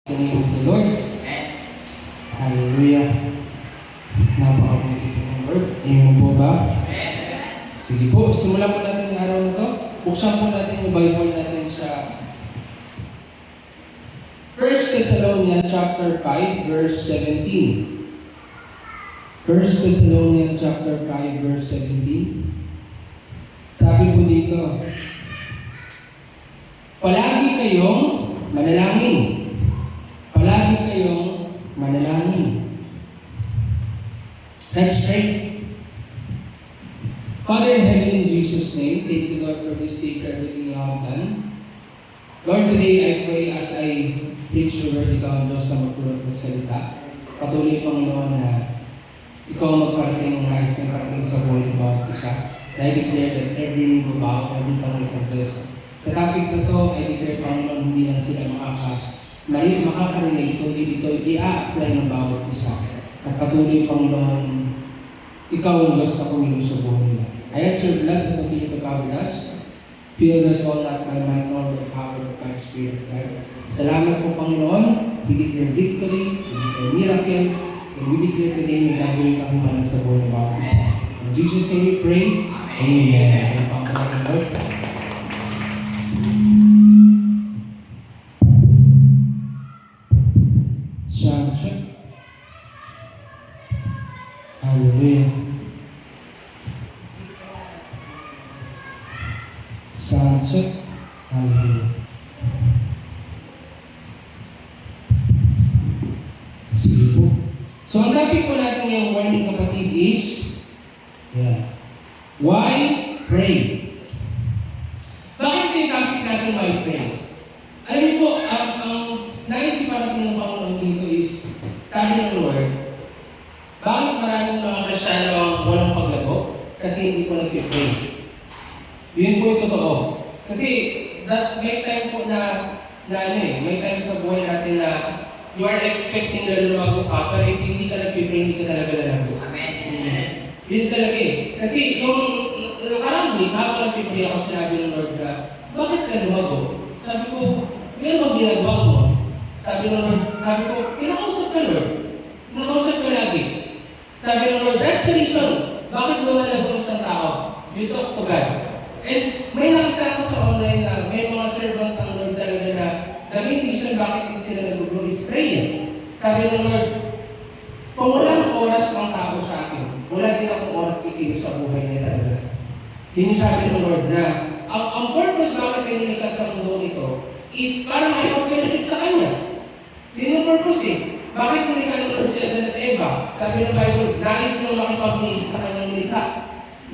The name of the Lord. Hallelujah. Napakabuti po ng Lord. Amen po ba? Sige po, simulan po natin ang araw na ito. Buksan po natin yung Bible natin sa 1 Thessalonians chapter 5, verse 17. 1 Thessalonians chapter 5, verse 17. Sabi po dito, palagi kayong manalangin. Palagi kayong manalangin. Let's pray. Father in heaven, in Jesus' name, thank you, Lord, for this day, for everything you have done. Lord, today I pray as I preach your word, ikaw ang Diyos na magtulog ng salita. Patuloy, Panginoon, na ikaw ang magparating ng nais na parating sa buhay ng bawat isa. I declare that every knee will bow, every tongue will confess. Sa topic na to, I declare, Panginoon, hindi lang sila makakarinig, kundi ito i-a-apply ng bawat isa. At patuloy, Panginoon, ikaw ang Diyos na pumili sa buhay nila. I ask your blood to continue to cover us. Fill us all not by might nor by power but by Spirit. Right? Salamat po, Panginoon. We declare victory, we declare miracles, and we declare today may gagawin kang himalan sa buhay ng bawat isa. In Jesus' name we pray. Amen. Ang Panginoon, Lord. Hallelujah. Sound check. Hallelujah. Sige po. So, ang topic po natin ngayong morning, kapatid, is why pray? Bakit yung topic natin why pray? Alam niyo po, ang naisipan natin ng Panginoon dito is, sabi ng Lord, bakit maraming mga Kristiyano ang walang paglago? Kasi hindi po nag-pray. Yun po yung totoo. Kasi may time po may time sa buhay natin na you are expecting na lumago ka, pero if hindi ka nag-pray, hindi ka talaga lalago. Amen. Yun talaga eh. Kasi yung nakarang week, habang nag-pray ako, sinabi ng Lord na, bakit ka lumago? Sabi ko, meron bang ginagawa mo? Sabi ng Lord, pinakausap ka, Lord. Pinakausap ka lagi. Sabi ng Lord, that's the reason. Bakit lumalago ng isang tao? You talk to God. And may nakita ko sa online na may mga servant ng Lord talaga na the main reason bakit hindi sila nag-grow is prayer. Sabi ng Lord, kung walang oras ng tao sa akin, wala din akong oras kikilos sa buhay niya talaga. Yun yung sabi ng Lord na ang purpose bakit kanina ka sa mundo ito is para makipag-fellowship sa Kanya. Yun yung purpose eh. Bakit hindi ka nanonood si Adan at Eva? Sabi ng Bible, nais niyang makipag-liig sa kanyang nilikha.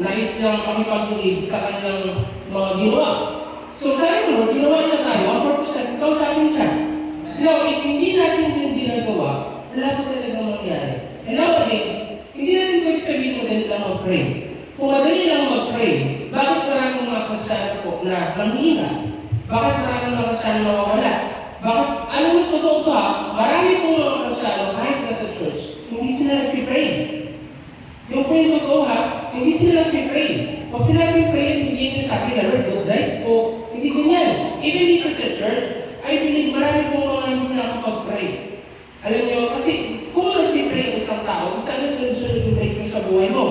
Nais niyang makipag-liig sa kanyang mga ginawa. So sabi mo, ginawa niya tayo, ang purpose natin, kausapin siya. Now, if hindi natin yung ginagawa, wala po talaga mangyari. And nowadays, hindi natin pwede sabihin madali lang mag-pray. Kung madali lang mag-pray, bakit maraming mga Kristiyano po na manghina? Bakit maraming mga Kristiyano mawawala? Bakit? Alam mo, totoo ito ha, marami pong mga Kristiyano kahit nasa church, hindi sila nag-pray. Yung po yung totoo ha, hindi sila nag-pray. Pag sila nag-pray, hindi nyo sabi na Lord, good night, o hindi ganyan. Even dito sa church, I believe marami pong mga hindi nakapag-pray. Alam nyo, kasi kung nag-pray ang isang tao, sana sunod-sunod yung break mo sa buhay mo.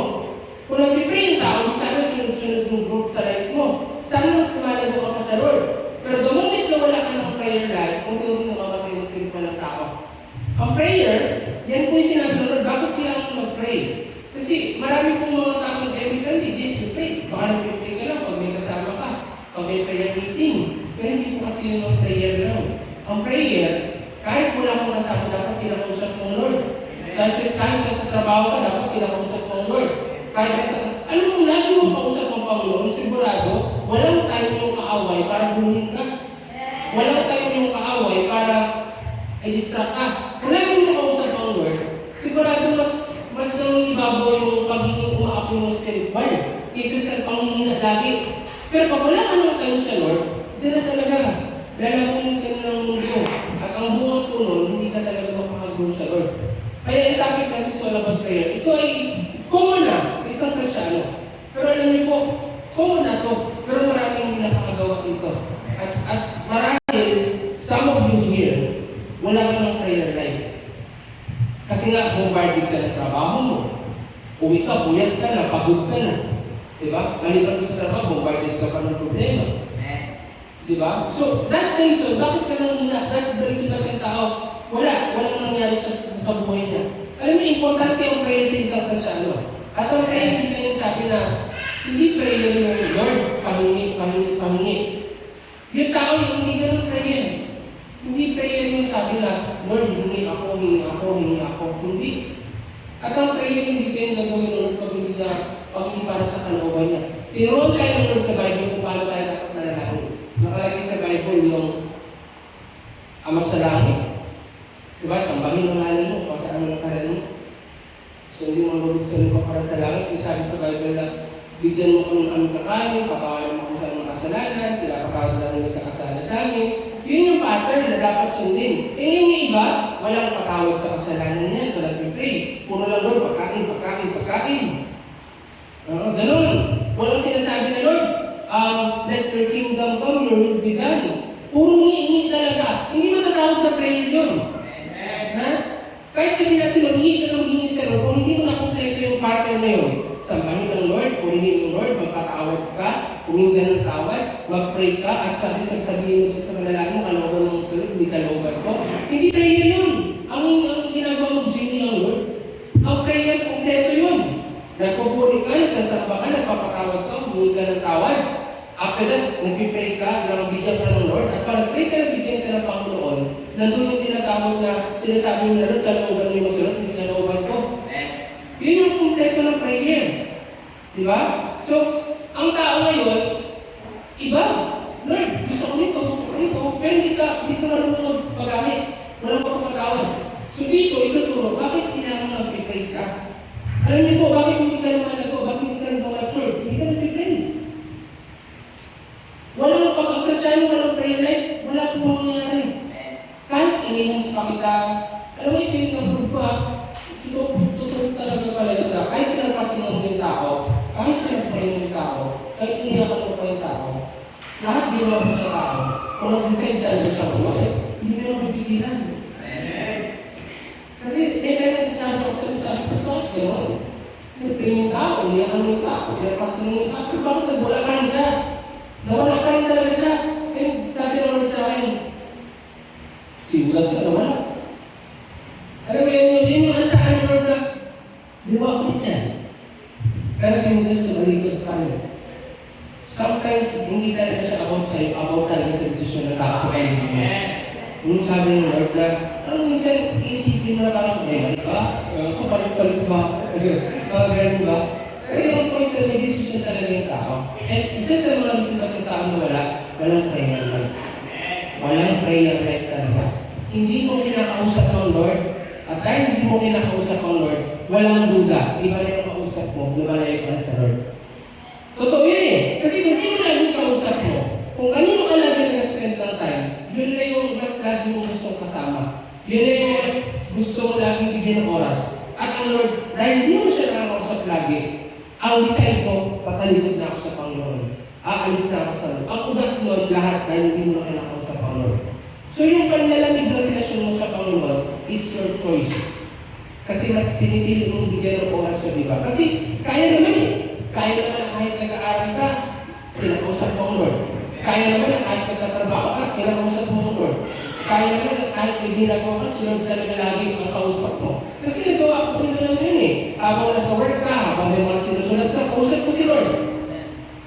Kung nag-pray yung tao, sana sunod-sunod yung growth sa life mo. Sana mas kumalago ka pa sa Lord. Pero the moment na wala ka ng prayer life, unti-unti namamatay ng spiritual ng tao. Ang prayer, yan po yung sinabi ng Lord, bakit kailangan mag-pray? Kasi marami pong mga taong every Sunday, yes, you pray. Baka nag-pray ka lang pag may kasama ka, pag may prayer meeting. Pero hindi po kasi yung ang prayer lang. Ang prayer, kahit wala kang kasama, dapat pinakausap ng Lord. Kahit nasa trabaho ka, dapat pinakausap ng Lord. Alam mo, lagi mong kausap ng Panginoon, sigurado, walang tayo yung kaaway para buluhin ka. Walang tayo yung kaaway para i-distract ka. Kung lagi mong kausap ng Lord, sigurado mas nangibabaw yung pagiging umaapoy mo spiritual kaysa sa panghihina lagi. Pero pag wala ka naman tayo sa Lord, hindi na talaga. Lalamunin ka ng mundo. At ang buong puno, hindi ka talaga makakagulong sa Lord. Kaya yung topic natin sa all about prayer, ito ay common na sa isang Kristyano. Pero alam niyo po, common na to. Pero maraming hindi nakakagawa dito. At marahil, some of you here, wala ka ng prayer life. Kasi nga, bombarded ka ng trabaho mo. Uwi ka, buyat ka na, pagod ka na. Diba? Maliban ko sa trabaho, bombarded ka pa ng problema. Diba? So, that's the reason. Bakit ka nang that's the reason natin tao? Walang nangyari sa buhay niya. Alam mo, importante ang prayer sa isang Kristyano. At ang prayer, hindi na yung sabi na, hindi prayer yung Lord, pahingi. Yung tao yung hindi ganun prayer. Hindi prayer yung sabi na, Lord, hingi ako. Hindi. At ang prayer, hindi kayo gagawin ng Lord pag hindi para sa kalooban niya. Tinuruan kayo ng Lord sa Bible kung paano tayo dapat manalangin. Nakalagay sa Bible yung Ama sa langit. Diba? Sambahin ang ngalan mo, pasaan mo ang ngalan mo. So, hindi mo mabuksan mo para sa langit. Yung sabi sa Bible na, bigyan mo kung aming kakanin, patawarin mo kung saan mga kasalanan, pinapakawad lang ng kakasala sa amin. Yun yung pattern na dapat sundin. Eh ngayon yung iba, walang patawad sa kasalanan niya, walang pipray. Puro lang, Lord, pagkain. Ganun. Walang sinasabi na, Lord, let your kingdom come, your will be done. Puro hingi talaga. Hindi matatawag na prayer yun. Ha? Kahit sabihin natin, hingi ka lang hingi sa Lord, kung hindi mo nakompleto yung partner na yun, sambahin ng Lord, purihin ng Lord, magpatawad ka, humingi ka ng tawad, mag-pray ka, at sabihin mo sa manalangin mo, kalooban ng sunod, hindi kalooban ko. Hindi prayer yun. Ang ginagawa mo, genie ang Lord. Ang prayer, kompleto yun. Nagpupuri ka, nagsasamba ka, nagpapatawad ka, humingi ka ng tawad. After that, nagpipray ka, nabigyan ka ng Lord, at pag nag-pray ka, nabigyan ka ng Panginoon, nandun yung tinatawag na sinasabi mo na Lord, kalooban mo yung masunod, hindi kalooban ko. Yun yung kompleto ng prayer. Di ba? So, ang tao ngayon, iba. Lord, gusto ko nito, pero hindi ka marunong magpagamit. Walang pagpapatawad. So dito, ituturo, bakit kailangan nag-pray ka? Alam niyo po, bakit hindi ka lumalago? Bakit hindi ka nag-mature? Hindi ka nag-pray. Walang pagkakristyano, walang prayer life, wala pong mangyayari. Kahit enhance pa kita, alam mo, ito yung naprove pa, totoo talaga pala kahit pinagpasingan mo yung tao, kahit pinagpray mo yung tao, kahit inihakan mo pa yung tao, lahat ginawa mo sa tao, kung nag-decide talaga siya umalis, hindi mo yung pipigilan. Kasi, nagsasabi ako sa bakit gano'n? Nag-pray mo yung tao, inihakan mo yung tao, pinagpasingan mo yung tao, pero bakit nagwala pa rin siya? Nawala pa rin talaga siya. Eh, sabi ng Lord sa akin, siguras ka nawala. Alam mo yun yung sa akin ng Lord na, di ba ako niya? Pero siguras na malikod pa rin. Sometimes, hindi talaga siya about sa'yo, about talaga sa desisyon ng tao sa kanya mo. Yung sabi ng Lord na, minsan isipin mo na parang, mali ba? Papalit ba? Ganun ba? Pero yung point na may decision talaga yung tao. And isa sa mga gusto ng tao na walang prayer life. Walang prayer life talaga. Hindi mo kinakausap ng Lord. At dahil hindi mo kinakausap ng Lord, walang duda. Iba na yung kausap mo, lumalayo ka na sa Lord. Totoo yun eh. Kasi kung sino lagi kausap mo, kung kanino ka lagi nag-spend ng time, yun na yung mas lagi mo gustong kasama. Yun na yung mas gusto mo lagi bigyan ng oras. At ang Lord, dahil hindi mo siya nakakausap lagi, ang decide mo, patalikod na ako sa Panginoon. Aalis na ako sa Lord. Ang ugat nun, lahat dahil hindi mo na kinakausap sa Panginoon. So yung panalamig na relasyon mo sa Panginoon, it's your choice. Kasi mas pinipili mong bigyan ng oras sa iba. Kasi kaya naman eh. Kaya naman na kahit nag-aaral ka, kinakausap mo ang Lord. Kaya naman na kahit nagtatrabaho ka, kinakausap mo ang Lord. Kaya naman na kahit may ginagawa ka, si Lord talaga lagi ang kausap mo. Kasi nagawa ko rin na lang yun eh. Habang nasa work ka, habang may mga sinusunod ka, kausap ko si Lord.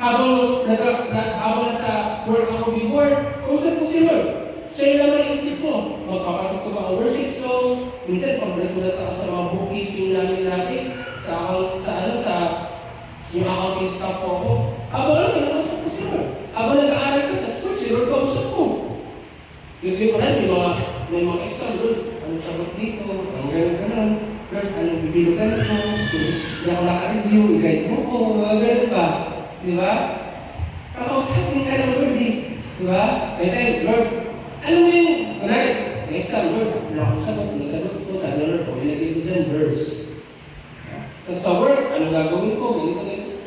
Habang nasa work ako before, kausap ko si Lord. Siya yung naman ang isip mo. Magpapatugtog ako worship song. Minsan, pag nasulat ako sa mga bookkeeping namin lagi, sa yung accounting staff ko. Habang kausap ko si Lord. Habang nag-aaral ka sa school, si Lord kausap ko. Yung ko rin, may mga exam, Lord, anong sagot dito, ang gano'n. Lord, anong bibilugan ko, hindi ako naka-review, i-guide mo ko, mga gano'n ba? Di ba? Kakausapin ka ng Lord, di ba? May time, Lord, alam mo yung, right, may exam, Lord, wala akong sagot ko, sabi ng Lord, kung ilagay ko dyan, verse. Sa work, anong gagawin ko, ganito.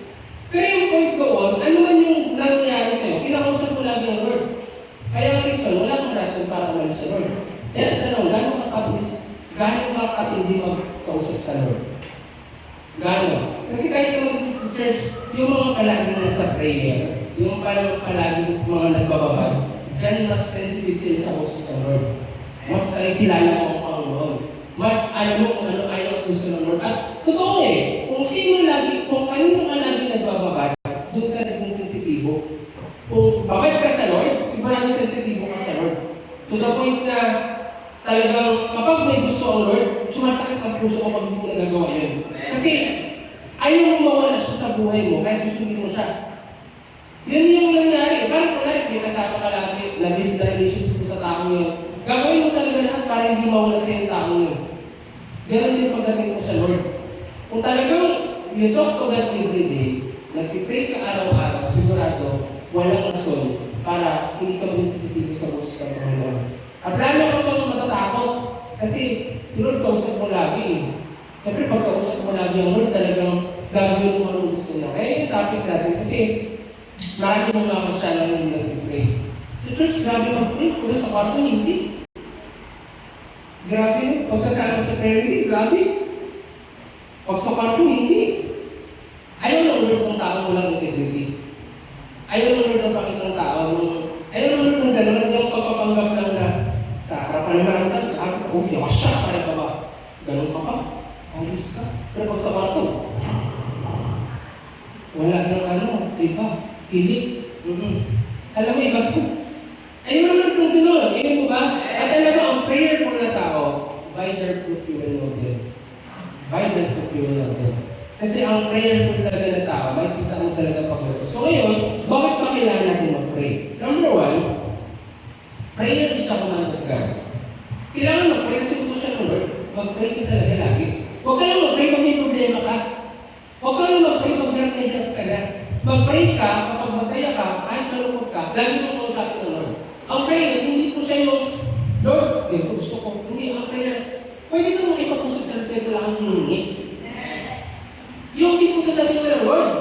Pero yung point doon, ano man yung nangyayari sa'yo, kinakausap mo lagi ng Lord. Kaya nga rin wala kang rason para umalis sa Lord. Yan, tanong, gano'n kakabilis, gano'n makatindi magkausap sa Lord? Gano'n? Kasi kahit naman dito sa church, yung mga palaging nasa prayer, yung palaging mga nagbababad, dyan mas sensitive sila sa boses ng Lord. Mas kilala mo ang Panginoon. Mas alam mo kung ano ayaw at gusto ng Lord. At totoo kung kanino ka lagi nagbababad, doon ka naging sensitibo. Kung babad ka sa Lord, sigurado sensitibo ka sa Lord. To the point na talagang kapag may gusto ang Lord, sumasakit ang puso ko pag hindi mo nagagawa yun. Kasi ayaw mo mawala siya sa buhay mo, kaya susundin mo siya. Yun yung nangyari. Parang may kasama ka lagi, na-build na relationship mo sa taong yun. Gagawin mo talaga lahat para hindi mawala sa yung taong yun. Ganon din pagdating mo sa Lord. Kung talagang you talk to God every day, nag-pray ka araw-araw, sigurado, walang rason para hindi ka maging sensitibo sa boses ng Panginoon. At lalo ka pang matatakot kasi si Lord kausap mo lagi. Siyempre, pag kausap mo lagi ang Lord, talagang gagawin mo anong gusto niya. Kaya yung topic natin kasi marami mong mga Kristyano na hindi nag-pray. Sa church, grabe mag-pray. Kung sa kwarto, hindi. Grabe. Pagkasama sa prayer meeting, grabe. Pag sa kwarto, hindi. Ayaw ng Lord ng tao mo lang integrity. Ayaw ng Lord ng pakitang tao. Ayaw ng Lord ng gano'n, yung pagpapanggap lang na sa harapan naman ang tag, yawas siya, kaya ka ba? Gano'n ka pa? Ayos ka. Pero pag sa kwarto, wala nang iba. Hilig. Alam mo, iba ko. Ayaw naman itong gano'n. Ayaw mo ba? At alam mo, ang prayerful na tao, by their fruit you will know them. By their fruit you will know them. Kasi ang prayerful talaga na tao, may kita mo talaga paglato. So ngayon, bakit pa kailangan natin mag-pray? Number one, prayer is a command of God. Kailangan mag-pray kasi kung siya ng Lord, mag-pray ka talaga lagi. Huwag ka lang mag-pray pag may problema ka. Huwag ka lang mag-pray pag hirap ka na. Mag-pray ka kapag masaya ka, kahit malungkot ka, lagi mong kausapin ng Lord. Ang prayer, hindi po siya yung, Lord, dito gusto ko. Hindi, ang prayer, pwede ka makipag-usap sa Lord, wala kang hiningi. Yung hindi po sasabihin mo ng Lord,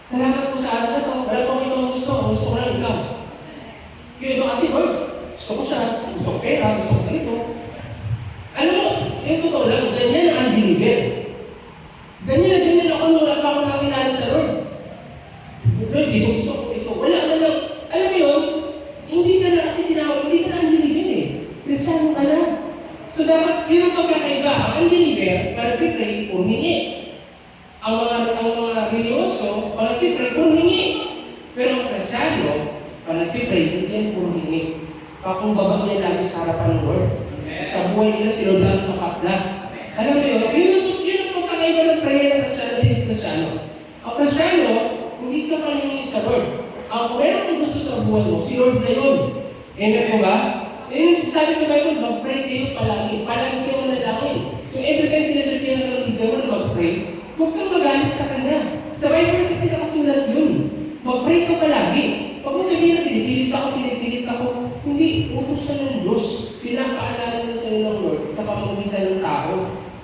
salamat po sa araw na ito, wala po ibang gusto ko lang ikaw. Yung iba kasi, Lord, gusto ko siya, gusto ko pera, gusto ko ganito. Alam mo, yung totoo lang, ganyan ang unbeliever. Ganyan ako nung wala pa ako nakilala sa Lord. Lord, dito gusto ko ito. Wala ka lang. Alam mo yun, hindi ka na kasi tinawag, hindi ka na unbeliever Kristyano ka na. So dapat, yun ang pagkakaiba. Ang unbeliever, para pipray, puro hingi. Ang mga religyoso, para pipray, puro hingi. Pero ang Kristyano, para pipray, hindi yan puro hingi. Pakumbaba niya lagi sa harapan ng Lord. Sa buhay nila, si Lord lang sa kapla. Alam mo yun, yun ang pagkakaiba ng prayer ng Kristyano sa Kristyano. Ang Kristyano, hindi ka palihingi sa Lord. Ang meron kong gusto sa buhay mo, si Lord na yun. Amen po ba? Sabi sa Bible, mag-pray kayo palagi. Palagi kayo manalangin. So every time sinasabihan ka ng leader mo na mag-pray, huwag kang magalit sa kanya. Sa Bible kasi nakasulat yun. Mag-pray ka palagi. Huwag mo sabihin na pinipilit ako. Hindi, utos na ng Diyos. Pinapaalala na sa'yo ng Lord sa pamamagitan ng tao.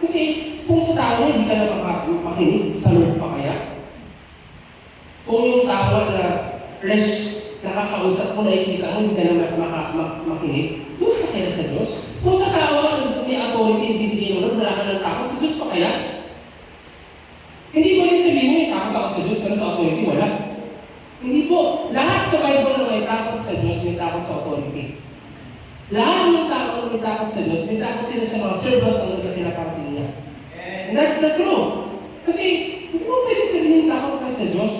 Kasi kung sa tao hindi ka na makinig, sa Lord pa kaya? Kung yung tao na flesh, nakakausap mo, nakikita mo, hindi ka na makinig, doon pa kaya sa Diyos? Kung sa tao na may authority, ibibigay mo Lord, wala ka ng takot, sa Diyos pa kaya? Hindi pwede sabihin mo, may takot ako sa Diyos, pero sa authority, wala. Hindi po. Lahat sa Bible na may takot sa Diyos, may takot sa authority. Lahat ng tao na may takot sa Diyos, may takot sila sa mga servant na pinaparating niya. And that's the truth. Kasi, hindi mo pwede sabihin takot ka sa Diyos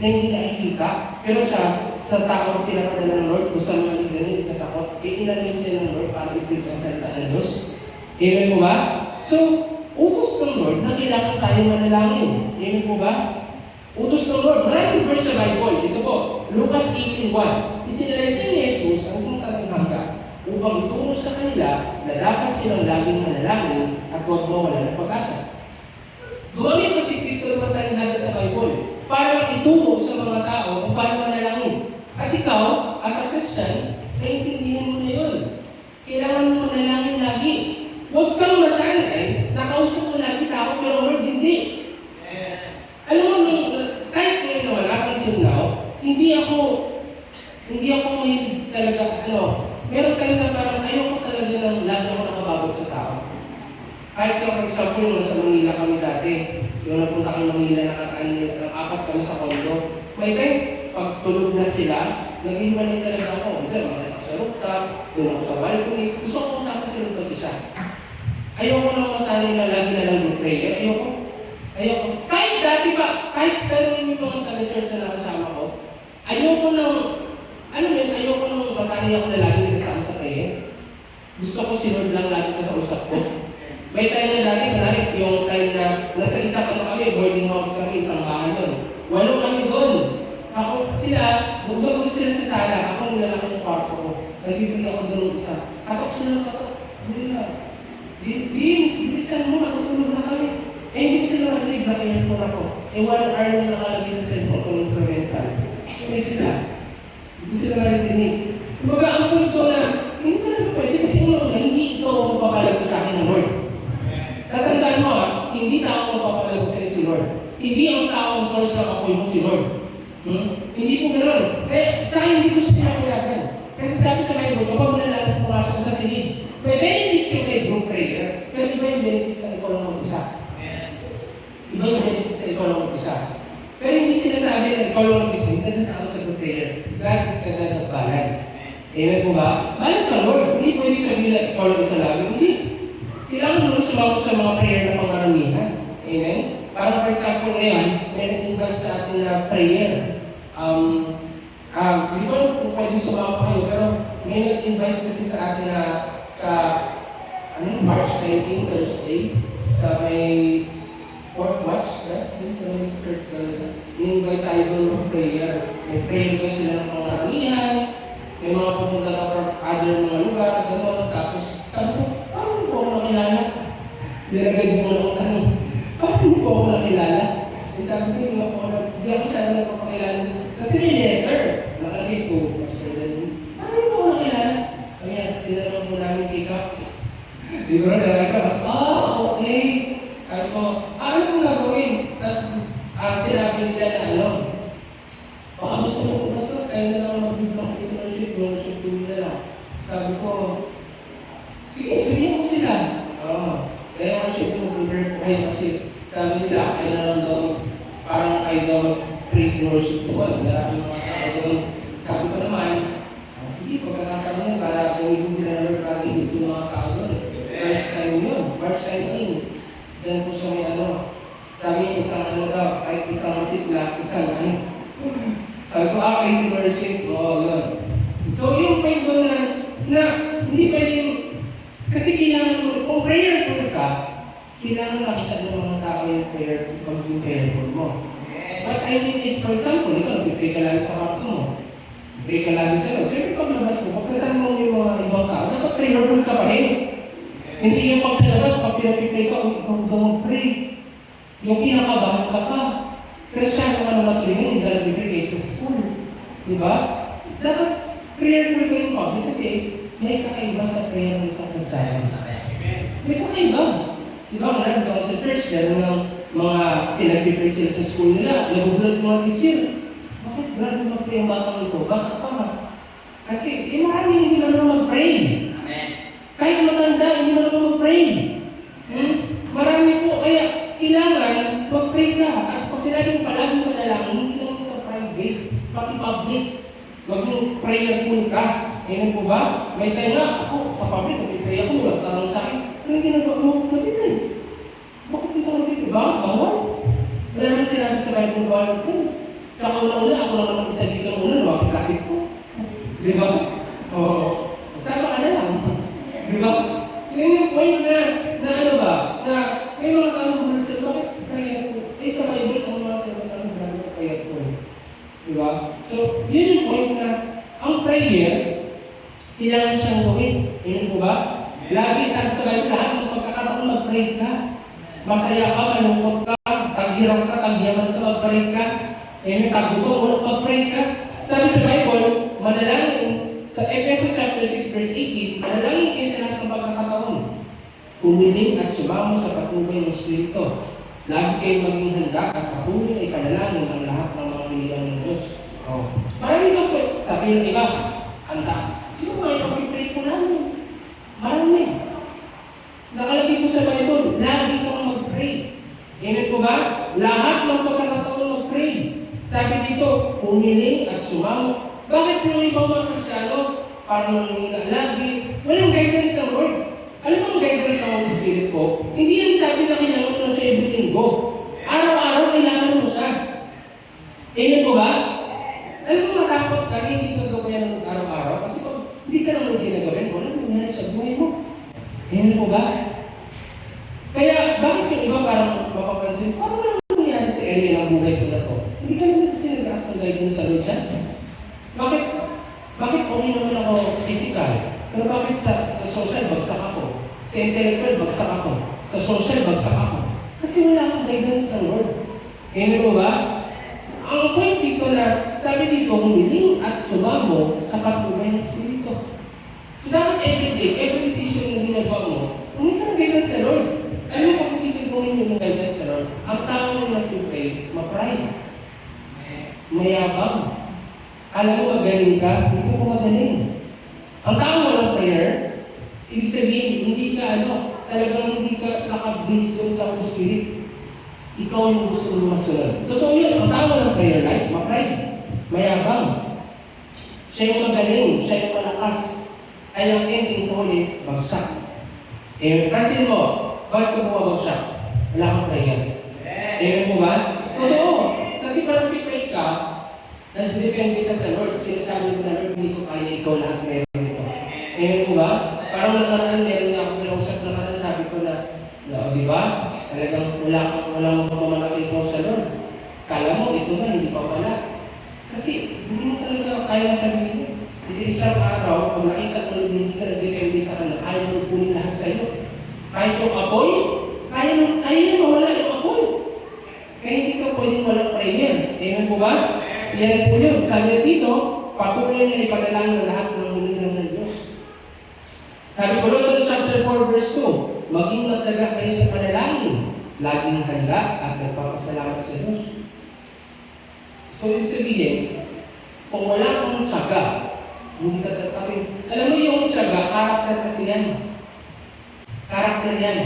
na hindi nakikita, pero sa tao na pinapadala ng Lord, kung sa mga leader na hindi natakot, inalim din ng Lord para i-preach ang salita ng Diyos. Amen po ba? So, utos ng Lord na kailangan tayo manalangin. Amen po ba? Utos ng Lord. Maraming verse sa Bible. Ito po, Lucas 18:1. Isinalaysay ni Jesus ang isang talanghanga upang ituro sa kanila na dapat silang laging manalangin at huwag mawala ng pag-asa. Gumamit pa si Kristo ng talanghanga sa Bible para ituro sa mga tao kung paano manalangin. At ikaw, as a Christian, naiintindihan mo na yun. Kailangan mo manalangin lagi. Huwag kang masanay, nakausap mo lagi tao, pero Lord, hindi. Alam mo, kahit ngayon naman, until now, hindi ako may talaga, meron tayo na parang ayoko talaga na Kahit yung, for example, yung sa Manila kami dati, yung napunta kami Manila, apat kami sa condo. May time, pag tulog na sila, nag-iwalay talaga ako. Kasi makita ko sa rooftop, doon ako sa balcony. Gusto ko sana sila mag-isa. Ayoko nang masanay na lagi na lang yung prayer. Ayoko. Kahit dati pa, kahit pero yung mga taga-church na nakasama ko, ayoko nang masanay ako na lagi kasama sa prayer. Gusto ko si Lord lang lagi kasausap ko. May time na dati, kunwari, yung time na nasa isa kami, boarding house kami, isang bahay doon. 8 kami doon. Usap sila sa sala, ako nilalaki yung kwarto ko. Nagbibigay ako doon isa. Katok sila ng katok. Hindi na. Beans, bilisan mo, matutulog na kami. Hindi ko sila narinig na earphone ako. 1 hour na nakalagay sa cellphone ko instrumental. May sila. Hindi ko sila narinig. Kumbaga, ang punto na, hindi talaga pwede kasi hindi ikaw ang magpapalago sa akin ng Lord. Tatandaan mo hindi tao ang magpapalago sa si Lord. Hindi ang tao ang source ng apoy mo si Lord. Hindi po gano'n. Tsaka hindi ko siya pinapayagan. Kasi sabi sa Bible, kapag malalaman pumasok ko sa silid, may benefits yung may group prayer, pero iba yung benefits na ikaw lang mag-isa. Iba yung benefits na ikaw lang mag-isa. Pero hindi sinasabi na ikaw lang mag-isa, hindi nagsasama sa group prayer. God is the God of balance. Amen po ba? Balance sa Lord. Hindi pwede sabihin na ikaw lang isa lagi. Hindi. Kailangan mo lang sumama sa mga prayer na pangaramihan. Amen? Parang for example ngayon, may nag-invite sa atin na prayer. Hindi ko lang kung pwede sumama kayo, pero may nag-invite kasi sa atin na sa March 19, Thursday, sa may 4th March, din sa may church na in-invite tayo doon ng prayer. May prayer ko sila ng pangaramihan, may mga pupunta na from other mga lugar, gano'n. Tapos, sabi ko, paano po ako nakilala? Nilagay mo na ako tanong, paano po ako nakilala? Sabi ko, hindi ako siya na nagpapakilala. Kasi may letter, nakalagay ko, Pastor Danny, paano po ako nakilala? Kaya, tinanong po namin kay Kap. Di ba na nalagay ka? Okay. Sabi ko, ano pong gagawin? Tapos, sinabi nila na baka gusto mo po, Pastor, kayo na lang mag-biblock sa worship team nila lang. Sabi ko, sige, sabihin ko sila. Kaya worship team mag-prepare po kayo kasi sabi nila, kayo na lang daw, parang kayo daw praise and worship to God. Maraming mga tao doon. Sabi ko naman, sige, pagkakataon yan, para gamitin sila na Lord para edit yung mga tao doon. March time yun, March 19. Diyan po siya may sabi isang daw, kahit isang masikla, isang sabi ko, praise and worship, yun. So yung point doon na hindi pwedeng, kasi kailangan mo, kung prayerful ka, kailangan makita ng mga tao yung maging prayerful mo. What I mean is, for example, ikaw, nag-pray ka lagi sa kwarto mo. Pray ka lagi sa loob. Siyempre, paglabas mo, pagkasama mo yung mga ibang tao, dapat prayerful ka pa rin. Hindi yung pag sa labas, pag pinapipray ka, ikaw daw mag-pray. Yung pinakabahan ka pa. Kristyano ka naman tuloy, hindi ka nag-pray kahit sa school. Diba? Dapat prayerful ka yung public kasi may kakaiba sa prayer ng isang Kristyano. May kakaiba. Diba, marami ako sa church, meron ng mga pinag-pray sila sa school nila, nagugulat mga teacher. Bakit grabe mag-pray ang batang ito? Bakit pa? Kasi, marami hindi marunong mag-pray. Kahit matanda, hindi marunong mag-pray. Marami po, kaya kailangan mag-pray ka. At pag sinabing palaging panalangin, hindi lang sa private, pati public. Maging prayerful ka. Amen po ba? May time na ako sa public, nag-pray ako, nagtanong sa akin, ano ginagawa mo? Nag-pray. Bakit dito nag-pray? Bawal? Wala naman sinabi sa Bible, bawal po. Tsaka una-una, ako lang naman isa dito una, lumapit-lapit ko. Di ba? Sama ka na lang. Di ba? Yun yung point na na may mga tao gumawa sila, bakit prayer po? Sa Bible, ang mga sila grabe na prayer po. Di ba? So, yun yung point na ang prayer, kailangan siyang gawin. Amen po ba? Lagi sabi sa Bible, lahat ng pagkakataon mag-pray ka. Masaya ka, malungkot ka, taghiram ka, tagyaman ka, mag-pray ka. Tagutom, mag-pray ka. Sabi sa Bible, manalangin, sa Ephesians chapter 6 verse 18, manalangin kayo sa lahat ng pagkakataon. Umiling at sumamo sa patnubay ng Espiritu. Lagi kayo maging handa at patuloy ay panalangin ang lahat ng mga hilihan ng Diyos. Marami ka po, sabi ng iba, handa. Sino mga ipag-pray po namin? Marami. Nakalagay po sa Bible, po ba? Lahat ng pagkakataon mag-pray. Sabi dito, pumili at sumamo. Bakit po yung ibang mga Kristyano? Parang nanginina lagi. Walang guidance ng Lord. Alam mo ang guidance ng Holy Spirit po? Hindi yan sabi na kailangan mo lang sa every linggo. Araw-araw kailangan mo siya. Amen po ba? Alam mo matakot ka na hindi ka gawin ng araw-araw kasi pag hindi ka naman ginagawin, wala nangyari sa buhay mo. Amen po ba? Kaya bakit yung iba parang mapapansin, parang wala nangyari sa area ng buhay ko na to? Hindi ka naman kasi nag-ask ng guidance sa Lord dyan. Bakit okay naman ako physical? Pero bakit sa social bagsak ako? Sa intellectual bagsak ako? Sa social bagsak ako? Kasi wala akong guidance ng Lord. Amen po ba? Ang point dito na, sabi dito, humiling at sumamo sa patnubay ng Espiritu. So dapat every day, every decision na ginagawa mo, humingi ka ng guidance sa Lord. Alam mo, pag hindi ka humingi ng guidance sa Lord, ang tao na nag-pray, ma-pride. Mayabang. Kala mo magaling ka, hindi ka magaling. Ang tao walang prayer, ibig sabihin, hindi ka talagang hindi ka nakabase doon sa Holy Spirit. Ikaw yung gusto mo masunod. Totoo yun, ang tao ng prayer life, ma-pride, mayabang. Siya yung magaling, siya yung malakas. Ay ang ending sa huli, bagsak. Pansin mo, bakit ka bumabagsak? Wala kang prayer. Amen po ba? Totoo. Kasi parang pipray ka, nagdidepende ka sa Lord. Sinasabi ko na, Lord, hindi ko kaya ikaw lahat meron ito. Amen po ba? Parang nakaraan, meron nga ako pinausap nakaraan, sabi ko na, di ba? Talagang walang pamamalaki ko sa Lord. Kala mo, ito na, hindi pa pala. Kasi hindi mo talaga kaya sabihin. Kasi isang araw, pag nakita mo hindi ka nagdepende sa kanila, kaya mo punin lahat sa iyo. Kahit yung apoy, kaya mawala yung apoy. Kaya hindi ka pwedeng walang prayer. Amen po ba? Yan po yun. Sabi dito, patuloy na ipanalangin ng lahat ng hinihiram ng Diyos. Sabi ko sa chapter 4 verse 2, maging magtaga kayo sa panalangin, laging handa at nagpapasalamat sa Diyos. So, ibig sabihin, kung wala kang tiyaga, hindi ka tatapin. Alam mo yung tiyaga, karakter kasi yan. Karakter yan.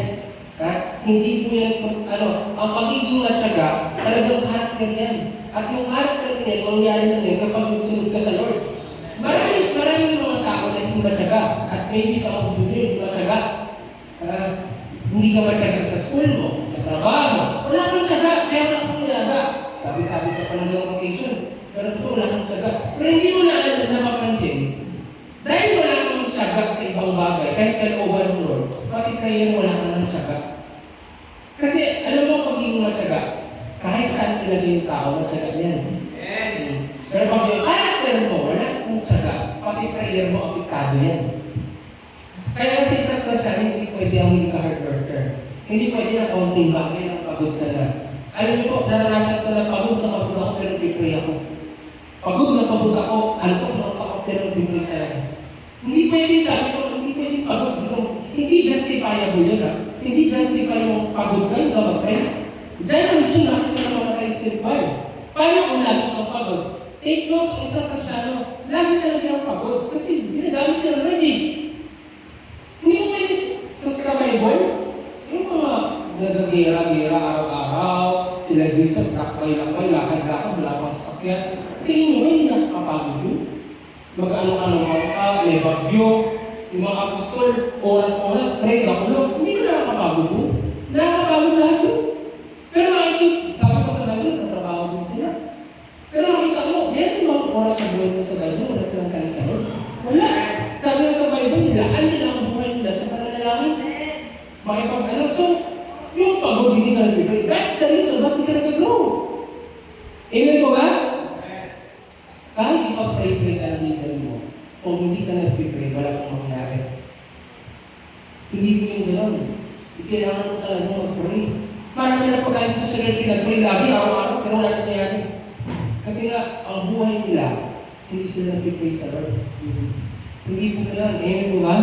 Hindi po yan, ang pagiging matyaga, talagang karakter yan. At yung karakter niya, mangyari na yan kapag sunod ka sa Lord. Maraming mga tao na hindi matyaga. At maybe sa mga bibili, hindi matyaga. Hindi ka matyaga sa school mo, sa trabaho. Wala kang tiyaga, kaya wala kang nilaga. Sabi-sabi ka pa ng vacation. Pero ito, wala kang tiyaga. Pero hindi mo na mapansin. Dahil wala kang tiyaga sa ibang bagay, kahit kalooban ng Lord, pati kayo wala kang ng tiyaga. Kasi, alam mo, pagiging matyaga, kahit saan ilagay yung tao, matyaga yan. Pero pag yung karakter mo, wala kang tiyaga, pati prayer mo, apektado yan. Kaya kasi sa Kristyan, hindi pwede ang hindi ka hard worker. Hindi pwede na kaunting bagay ng pagod ka na. Alam niyo po, naranasan ko na pagod ako, pero pipray ako. Pagod ako, antok na ako, pero pipray talaga. Hindi pwede, sabi ko, hindi pwede pagod. Hindi justifiable yun, Hindi justify yung pagod ka, yung mag-pray. Diyan ang mission natin ng mga ka-istimpay. Paano kung lagi kang pagod? Take note, ang isang Kristyano, lagi talaga ang pagod. Kasi ginagamit siya ng ready. Hindi mo pwede sa Bible, yung mga nagagera-gera araw-araw, sila Jesus, lakbay-lakbay, lakad-lakad, wala pang sasakyan. Tingin mo, hindi nakakapagod yun. Mag-ano-ano ka, may bagyo, si mga apostol, oras-oras, pray, nakulog. Hindi ka nakakapagod yun. Nakakapagod lahat yun. Pero makikita, sabi pa sa Bible, natrabaho din sila. Pero makita mo, meron mga oras sa buhay mo sa Bible, wala silang kanin sa Lord. Wala. Sabi nga sa Bible, nilaan nila ang buhay nila sa pananalangin. Makipag-ano. So, yung pagod, hindi ka nag-pray. That's the reason ba't hindi ka nag-grow. Amen po ba? Kahit ipag-pray-pray ka ng leader mo, kung hindi ka nag-pray, wala kang mangyari. Hindi po yung gano'n. Kailangan mo talaga mag-pray. Marami na po tayo dito sa church, nag-pray lagi, araw-araw, pero wala nangyari. Kasi nga, ang buhay nila, hindi sila nag-pray sa Lord. Hindi po gano'n. Amen po ba?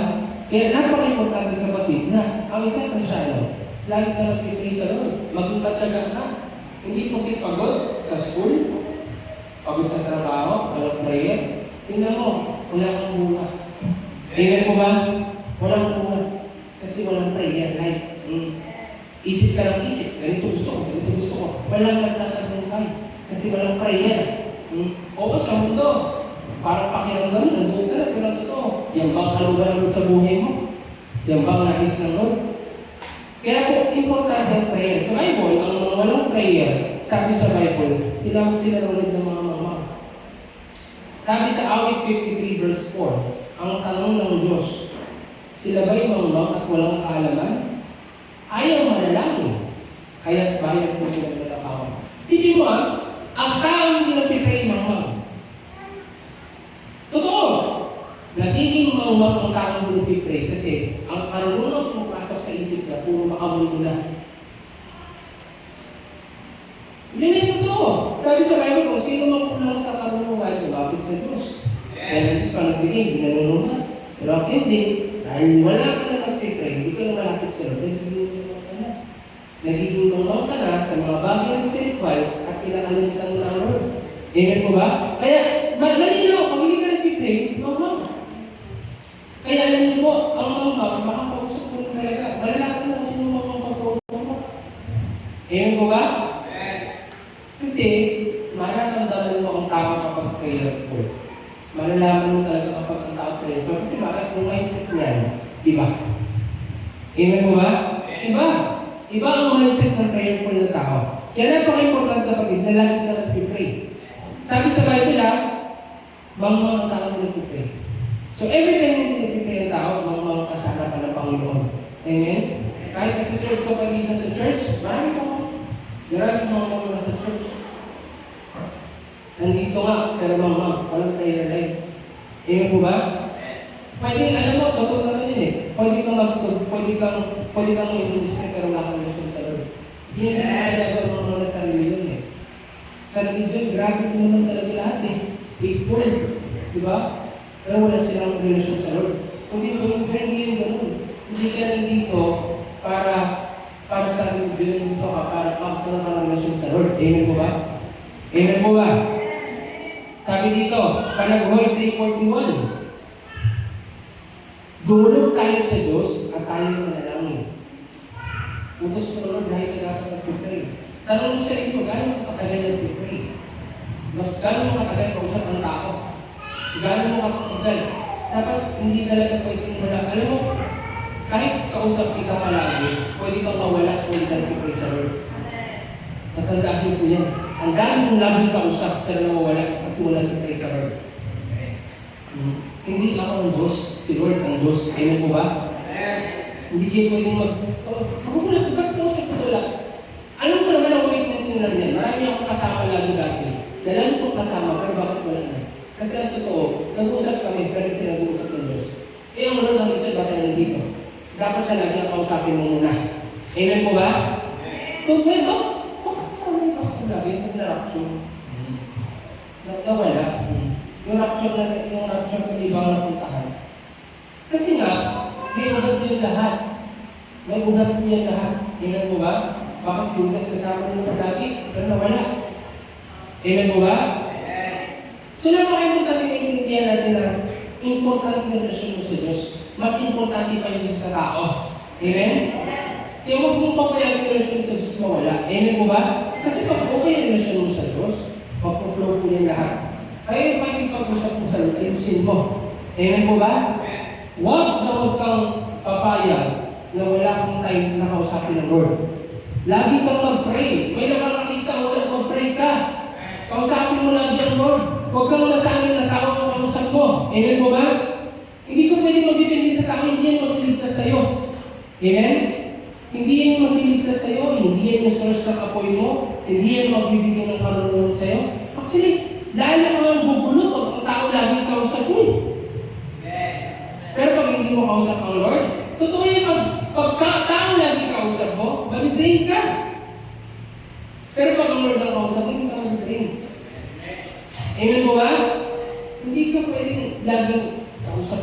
Kaya napaka-importante kapatid na ang isang Kristyano, lagi ka nag-pray sa Lord. Maging patyaga ka. Hindi po pagod sa school, pagod sa trabaho, walang prayer. Tingnan mo, wala kang bunga. Amen po ba? Walang bunga. Kasi walang prayer life. Isip ka ng isip, ganito gusto ko, ganito gusto ko. Walang nagtatagumpay. Kasi walang prayer. Oo, sa mundo, parang pakiramdam, nandun ka na, pero totoo. Yan bang kalunggan ng Lord sa buhay mo? Yan bang nais ng Lord? Kaya po, importante ang prayer. Sa Bible, ang mga walang prayer, sabi sa Bible, tinawag sila ng Lord ng mga mamang. Sabi sa Awit 53 verse 4, ang tanong ng Diyos, sila ba'y mamang at walang kaalaman? Ayaw manalangin, kaya't bayad mo pinaglalakawan. Sipin mo ang tao hindi nagpipray mamang. Totoo, nagiging mamang ang tao hindi nagpipray kasi ang karunungan pumapasok sa isip niya, puro makamundula. Yan ay totoo. Sabi sa Bible, kung sino magpulang sa karunungan, lumapit sa Diyos. Kaya ang Diyos pa nagbigay, hindi nanunungan. Pero ang hindi, dahil wala ka na nagpipray, hindi ka na malapit sa Lord, nagiging mamang ka na sa mga bagay ng spiritual at kinakalimutan mo na ang Lord. Amen po ba? Kaya, malinaw, pag hindi ka nagpipray, mamang. Kaya alam niyo po, ang mamang, makakausap mo talaga. Malalaman mo kung sino mamang pagkausap mo. Amen po ba? Kasi, mararamdaman mo ang tao kapag prayerful. Malalaman mo talaga kapag ang tao prayerful. Kasi bakit yung mindset niyan, iba. Amen po ba? Iba. Iba ang mindset ng prayerful na tao. Kaya napaka-importante kapatid na lagi ka nagpipray. Sabi sa Bible mamang ang tao na nagpipray. So every time na nagpipray ang tao, mamang ka sa harapan ng Panginoon. Amen? Kahit nagsiserve ka pa dito sa church, marami ka mo. Marami mamang na sa church. Nandito nga, pero mamang, walang prayer life. Amen po ba? Pwede, alam mo, totoo naman yun eh. Pwede kang i-ministry pero wala kang mission sa Lord. Hindi na talaga mga sa religion eh. Sa religion, grabe ko naman talaga lahat eh. Equal. Diba? Pero wala silang relasyon sa Lord. Hindi yun ganun. Hindi ka nandito para sa religion dito ka, para magkaroon ka ng relasyon sa Lord. Amen po ba? Amen po ba? Sabi dito, Panaghoy 3:41. Dumulog tayo sa Diyos at tayo manalangin. Utos mo naman dahil ka dapat nag-pray. Tanong mo sa ito, gano'n mo katagal nag-pray? Mas gano'n mo katagal kausap ang tao? Gano'n mo katagal? Dapat hindi talaga pwedeng wala. Alam mo, kahit kausap kita palagi, pwede kang mawala kung hindi ka nag-pray sa Lord. Natandaan ko yan. Ang dami mong laging kausap pero nawawala kasi wala nag-pray sa Lord. Hindi ako ang Diyos, si Lord ang Diyos. Amen po ba? Hindi kayo pwedeng magugulat, ba't kausap ko wala? Alam ko naman ang witness nyo lang yan. Marami akong kasama lagi dati. Lagi kong kasama, pero bakit wala na? Kasi ang totoo, nag-uusap kami, pero kasi nag-uusap ng Diyos. Ang Lord ang isa ba tayo nandito? Dapat siya lagi ang kausapin mo muna. Amen po ba? Well, bakit kasama yung pastor lagi? Yung na-rapture. Nawala. Yung rapture na ibang napuntahan. Kasi nga, may ugat niyo lahat. May ugat niyo lahat. Amen po ba? Bakit si Judas kasama niyo palagi? Pero nawala. Amen po ba? So napaka-importante na intindihan natin na importante yung relasyon mo sa Diyos. Mas importante pa yung sa tao. Amen? Kaya huwag mong papayagan yung relasyon sa Diyos mawala. Amen po ba? Kasi pag okay yung relasyon mo sa Diyos, magpo-flow po yan lahat. Kaya yung pag-usap mo sa Lord, ayusin mo. Amen po ba? Huwag kang papayag na wala kang time na kausapin ng Lord. Lagi kang mag-pray. May nakakakita, wala mag-pray ka. Kausapin mo lagi ang Lord. Huwag kang masanay na tao ang kausap mo. Amen po ba? Hindi ka pwede magdepende sa tao, hindi yan magliligtas sa'yo. Amen? Hindi yan magliligtas sa'yo, hindi yan yung source ng apoy mo, hindi yan magbibigay ng karunungan sa'yo. Actually, lalo mo ang bubulo pag ang tao lagi kausap mo. Pero pag hindi mo kausap ang Lord, totoo yan, pag tao lagi kausap mo, malidrain ka. Pero pag ang Lord ang kausap mo, hindi ka malidrain. Amen po ba? Hindi ka pwedeng laging kausap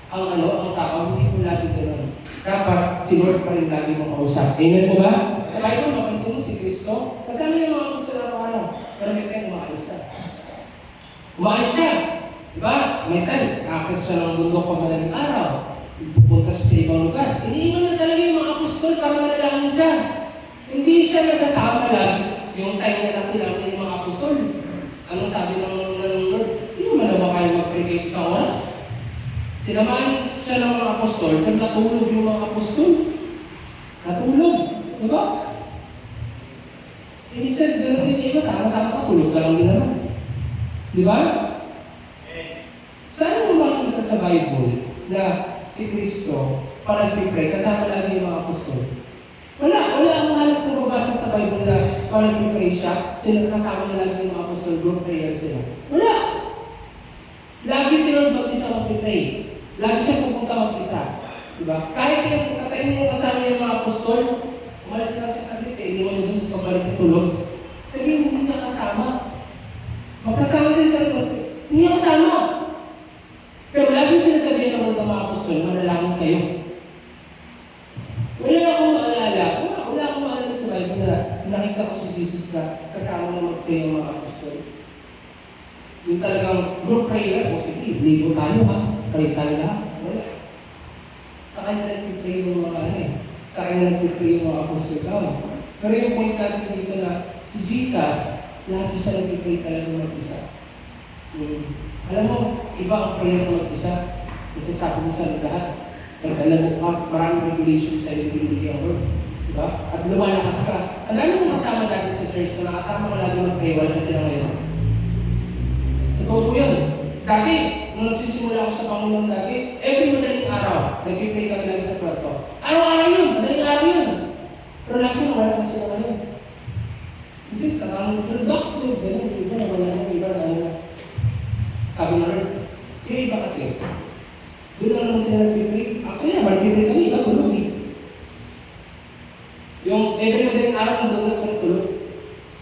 ang tao, hindi mo lagi gano'n. Dapat si Lord pa rin lagi mong kausap. Amen po ba? Sa Bible, mapansin mo si Kristo, kasama yung mga gusto na ano, pero may tayo umaalis siya. Umaalis siya. Diba? May tayo, nakakit siya ng bundok pa madaling araw. Pupunta siya sa ibang lugar. Iniiwan na talaga yung mga apostol para manalangin siya. Di ba? Saan mo makita sa Bible na si Kristo pa nagpipray kasama lagi yung mga apostol? Wala akong halos na mabasa sa Bible na pa nagpipray siya, sila kasama niya lagi yung mga apostol, group prayer sila. Wala! Lagi sila mag-isa magpipray. Lagi siya pupunta mag-isa. Diba? Kahit yung katay niya kasama niya yung mga apostol, umalis lang siya sa saglit eh, hindi mo niya dun sa pabalik na tulog. Sabihin, hindi niya kasama. Magkasama sila sa Lord. Hindi niya kasama. Pero lagi sinasabihin ng mga apostol, manalangin kayo. Wala akong maalala sa Bible na nakita ko si Jesus na kasama na mag-pray ang mga apostol. Yung talagang group prayer, okay, libo tayo ha, pray tayo lahat. Wala. Sa kanya nag-pray yung mga sa kanya nag-pray yung mga apostol daw. Pero yung point natin dito na si Jesus, lahat isa nag-pray talaga mag-isa. Alam mo, iba ang prayer mo mag-isa. Isasabi mo sa lahat. Nagdala mo ka, maraming regulation sa iyo binibigyan ko. Diba? At lumalakas ka. Ang dami mong kasama dati sa church na nakasama ka lagi mag-pray, wala na sila ngayon. Totoo po yun. Dati, nung nagsisimula ako sa Panginoon dati, every madaling araw, nag-pray kami lagi sa kwarto. Araw-araw yun, madaling araw yun. Pero lagi na wala na sila ngayon. Kasi katanong ko, bakit yun? Ganun, iba na wala na, iba na ano na. Sabi na Lord, yung iba kasi, doon lang naman sila nag-pray. Actually, mag-pray kami, iba tulog eh. Yung every madaling araw nandun lang kami tulog.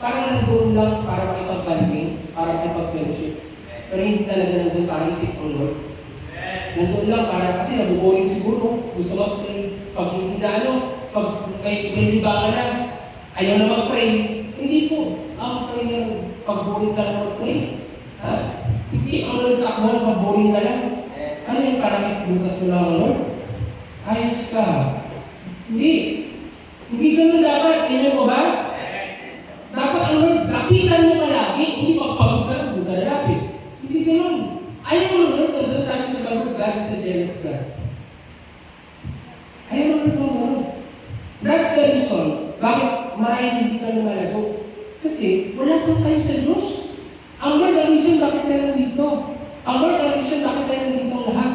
Parang nandun lang para makipag-banding, para makipag-fellowship. Pero hindi talaga nandun para isip ang Lord. Nandun lang para kasi nabuboring siguro. Gusto mag-pray. Pag hindi na pag may libangan na, ayaw na mag-pray. Hindi po. Ang prayer, pag-boring ka lang mag-pray. Ha? Hindi ang Lord takbuhan, pag-boring ka lang. Ano yung parang bukas mo lang ang Lord? Ayos ka. Hindi. Hindi ganun dapat. Ganyan mo ba? Dapat ang Lord, lapitan mo palagi. Hindi magpagod ka lang, doon ka lalapit. Hindi ganun. Ayaw mo Lord, nandun sabi sa Bible, God is a jealous God. Ayaw mo Lord ng ganun. That's the reason. Bakit marahil hindi ka lumalago? Kasi wala kang tayo sa Diyos. Ang Lord, ang reason bakit ka nandito. Ang Lord, ang reason bakit tayo nandito ang lahat.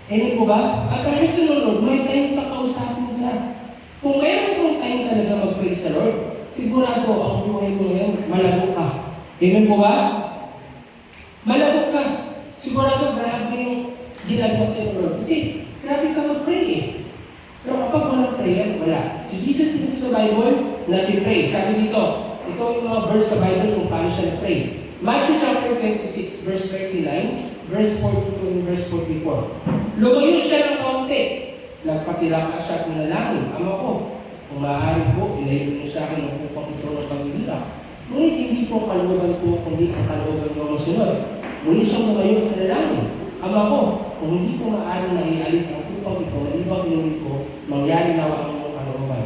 Ewan ko ba? At ang reason ng Lord, may tayong kakausapin siya. Kung mayroon kong time talaga mag-pray sa Lord, sigurado ang buhay mo ngayon, malago ka. Amen po ba? Malago ka. Sigurado grabe yung ginagawa sa Lord. Kasi grabe ka mag-pray eh. Pero kapag walang prayer, wala. Si Jesus dito sa Bible, nag-pray. Sabi dito, ito yung mga verse sa Bible kung paano siya nag-pray. Matthew chapter 26, verse 39, verse 42 and verse 44. Lumayo siya ng kaunti. Nagpatira ka siya at manalangin. Ama ko, kung maaari po, ilayo niyo sa akin ang upang ito ng paghihirap. Ngunit hindi po kalooban ko, kundi ang kalooban ng masunod. Muli siyang lumayo at manalangin. Ama ko, kung hindi po maaari na ialis ang upang ito, malibang inumin ko, mangyari nawa ang iyong kalooban.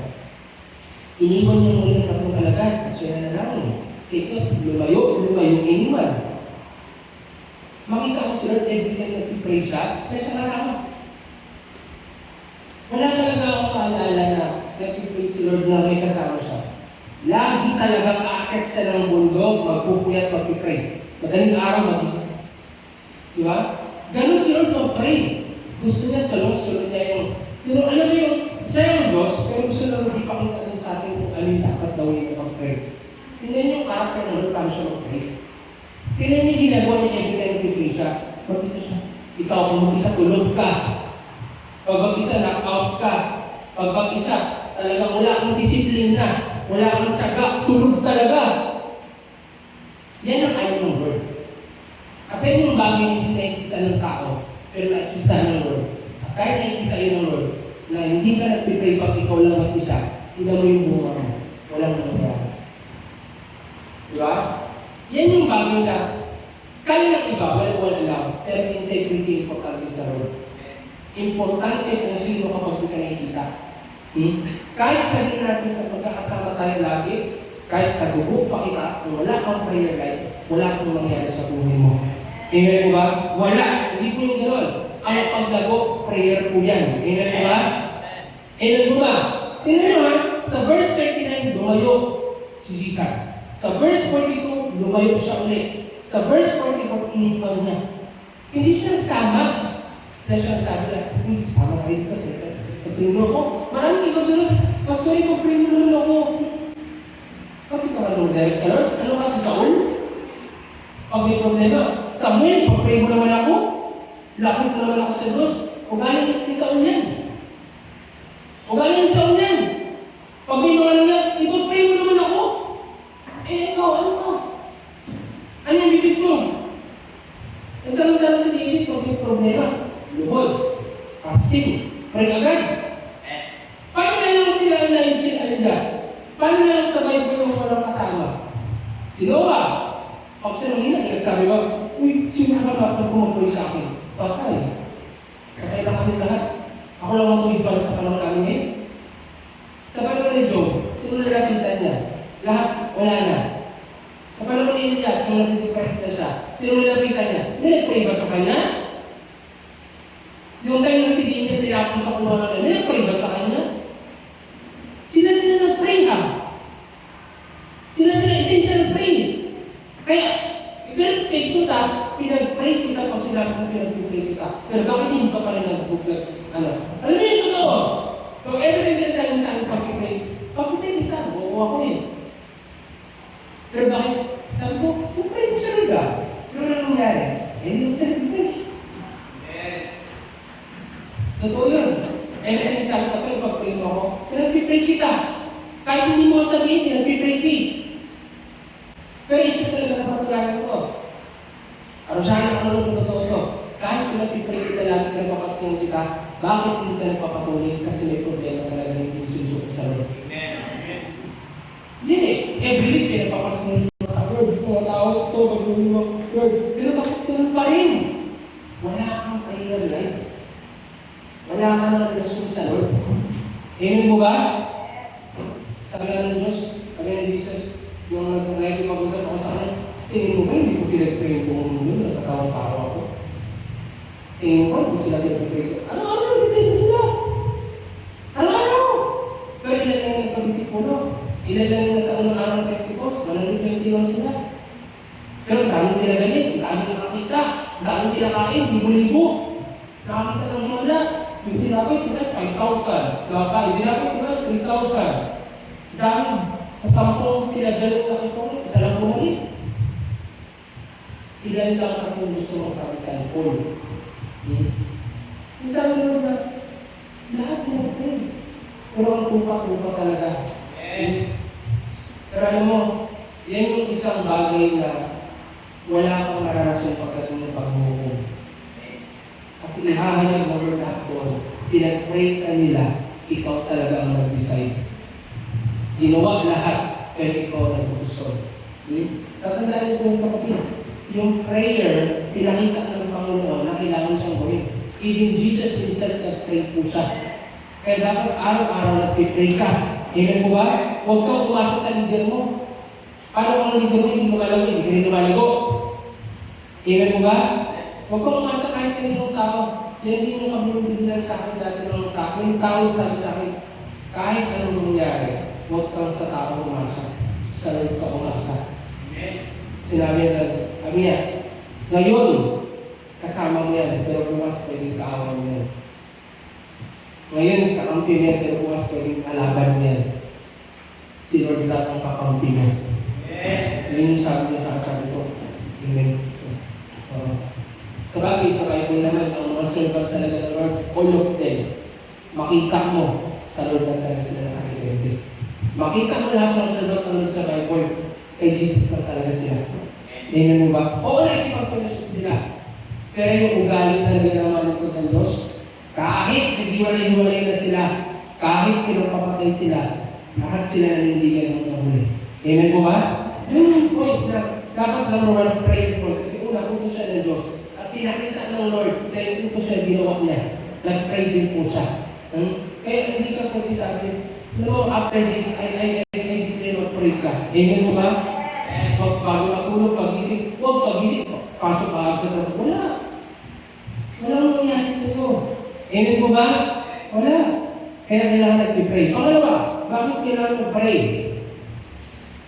Iniwan niya muli ang tatlong alagad at siya nanalangin. Ito, lumayo, iniwan. Makita ko si Lord every time nag-pray siya, may siya kasama. Wala talaga akong maalala na nag-pray si Lord na may kasama siya. Lagi talagang aakit siya ng bundok, magpupuyat, mag-pray. Madaling araw, mag-iisa. Di ba? Ganun si Lord mag-pray. Gusto niya sulong-sulong niya yung... Pero alam mo yung, siya yung Diyos, pero gusto na ipakita din sa atin kung alin dapat daw yung mag-pray. Tingnan yung karakter ng Lord, paano siya mag-pray. Tingnan yung ginagawa niya every time mag-pray siya. Mag-isa siya. Ikaw, kung mag-isa, tulog ka. Pag mag-isa, knock-out ka. Pag mag-isa, talagang wala akong disiplina, wala akong tiyaga, tulog talaga. Yan ang ayaw ng Lord. At yan yung bagay na hindi nakikita ng tao, pero nakikita ng Lord. At kahit nakikita yun ng Lord, na hindi ka nagpipray pag ikaw lang mag-isa, tignan mo yung bunga mo. Walang nangyayari. Diba? Yan yung bagay na kaya ng iba, wala alam, pero integrity importante sa Lord. Importante kung sino kapag di ka nakikita. Kahit sabihin natin kapag magkakasama tayo lagi, kahit kadugo pa kita, kung wala kang prayer life, wala kang mangyari sa buhay mo. Amen po ba? Wala. Hindi po yung gano'n. Ang paglago, prayer po yan. Amen po ba? Amen po ba? Tingnan nyo ha, sa verse 39, lumayo si Jesus. Sa verse 42, lumayo siya ulit. Sa verse 44, iniwan niya. Hindi siya nagsama. Kaya siya nagsabi na, sama na kayo dito. Pag-prino ako. Maraming iba doon. Pastor, ipag-prino naman ako. Pag ikaw anong direct sa Lord? Ano kasi Saul? Pag may problema, Samuel, pag-pray mo naman ako. Lapit mo naman ako sa Diyos. O galing ni Saul yan. O galing ni Saul yan. Pag may mga nangyari, ipag-pray mo naman ako. Eh, ikaw, ano ka? Ano yung bibig mo? Eh, saan mo si David pag may problema? Luhod, fasting, pray agad. Paano na lang sila Elijah si Elias? Paano na lang sa Bible yung walang kasama? Si Noah. Pag sinunginan, nagsabi ba, uy, sino ka ba pag pumapray sa akin? Patay. Patay lang kami lahat. Ako lang ang tuwid para sa panahon namin ngayon. Sa panahon ni Job, sino nalapitan niya? Lahat, wala na. Sa panahon ni Elias, nung natidepress na siya, sino nalapitan niya? Nilapray ba sa kanya? Yung time na si David tinapon sa kulungan na, nilapray ba sa kanya? Sila nag-pray ha? Sila nag-pray. Kaya, pero take to ta, pinag-pray kita pag sila kung pinag-pray kita. Pero bakit hindi ka pa rin nag-pray? Alam mo yung totoo? Kung every time sinasabi mo sa akin pag-pray kita, oo ako eh. Pero bakit? Sabi ko, pag-pray ko siya rin ba? Pero ano nangyari? Hindi mo siya nag-pray. Totoo yun. Every time sabi ko sa'yo, pag-pray mo ako, pinag-pray kita. Kahit hindi mo sabihin, pinag-pray kita. Pero isa talaga na patulayan ko. Arusahan ako naman kung totoo ito. Kahit pinag-pray kita lagi ka nagpapasking kita, bakit hindi ka nagpapatuloy? Kasi may problema talaga ng sinusuko sa Lord. Hindi eh. Every week pinagpapasking kita, Lord, mga tao ito, mag-pray mo, Lord. Pero bakit ganun pa rin? Wala kang prayer life. Wala ka ng relasyon sa Lord. Amen mo ba? Sabi nga ng Diyos, sabi nga ni Jesus, yung nag-ready mag-usap ako sa kanya, tingin mo ba hindi ko pinag-pray yung buong mundo, nagkatawang tao ako? Tingin mo ba hindi sila pinag-pray ko? Ano-ano nag-pray sila? Ano-ano? Pero ilan lang yung nagpag-isip mo, no? Ilan lang yung nasa unang araw ng Pentecost, 120 sila. Pero daming pinagalit, daming nakakita, daming pinakain, libo-libo. Nakakita ng himala. Yung tinapay, tinas 5,000. Nakakain, tinapay, tinas 3,000. Dahil sa 10 pinagalit na ito, isa lang bumalik. Ilan lang kasi gusto mong pag-isang Paul. Isang Lord na, lahat pinag-pray. Pero ang tupa-tupa talaga. Pero alam mo, yan yung isang bagay na wala kang naranasan pagdating ng paghuhukom. Kasi ihahanap ng Lord lahat doon. Pinag-pray ka nila, ikaw talaga ang nag-decide. Ginawa lahat, pero ikaw nag-desisyon. Tatandaan nito yung kapatid. Yung prayer, pinakita ng Panginoon na kailangan siyang gawin. Even Jesus himself nag-pray po siya. Kaya dapat araw-araw nag-pray ka. Amen po ba? Huwag kang umasa sa leader mo. Paano kung ang leader mo hindi lumalago, hindi ka rin lumalago? Amen po ba? Huwag kang umasa kahit kaninong tao. Yan din yung kabinong-bigilan sa akin dati ng tao. Yung tao sabi sa akin, kahit anong mangyari, huwag kang sa tao umasa. Sa Lord ka umasa. Sinabi niya, ngayon, kasama mo yan, pero bukas pwedeng kaawan mo yan. Ngayon, kakampi mo yan, pero bukas pwedeng kalaban mo yan. Si Lord lahat ang kakampi mo. Ngayon yung sabi niya, sabi ko, amen. Sa bagay, sa Bible naman, ang mga servant talaga ng Lord, all of them, makita mo sa Lord na talaga sila nakakitente. Makita mo lahat ng servant ng Lord sa Bible, kay Jesus na talaga sila. Amen mo ba? Oo, nakikipag-fellowship sila. Pero yung ugali talaga ng managod ng Diyos, kahit naghiwalay-hiwalay na sila, kahit pinagpapatay sila, lahat sila nanindigan ng nahuli. Amen mo ba? Yun yung point na dapat lang naman prayerful kasi una, utos siya ng Diyos. At pinakita ng Lord na yung utos siya ginawa niya. Nag-pray din po siya. Kaya hindi ka pwede sa akin, no, after this, I declare mag-pray ka. Amen mo ba? Bago matulog, pag-isip, huwag pag-isip. Pasok ka sa trabaho. Wala. Walang nangyari sa iyo. Amen po ba? Wala. Kaya kailangan nag-pray. Pangalawa, bakit kailangan mag-pray?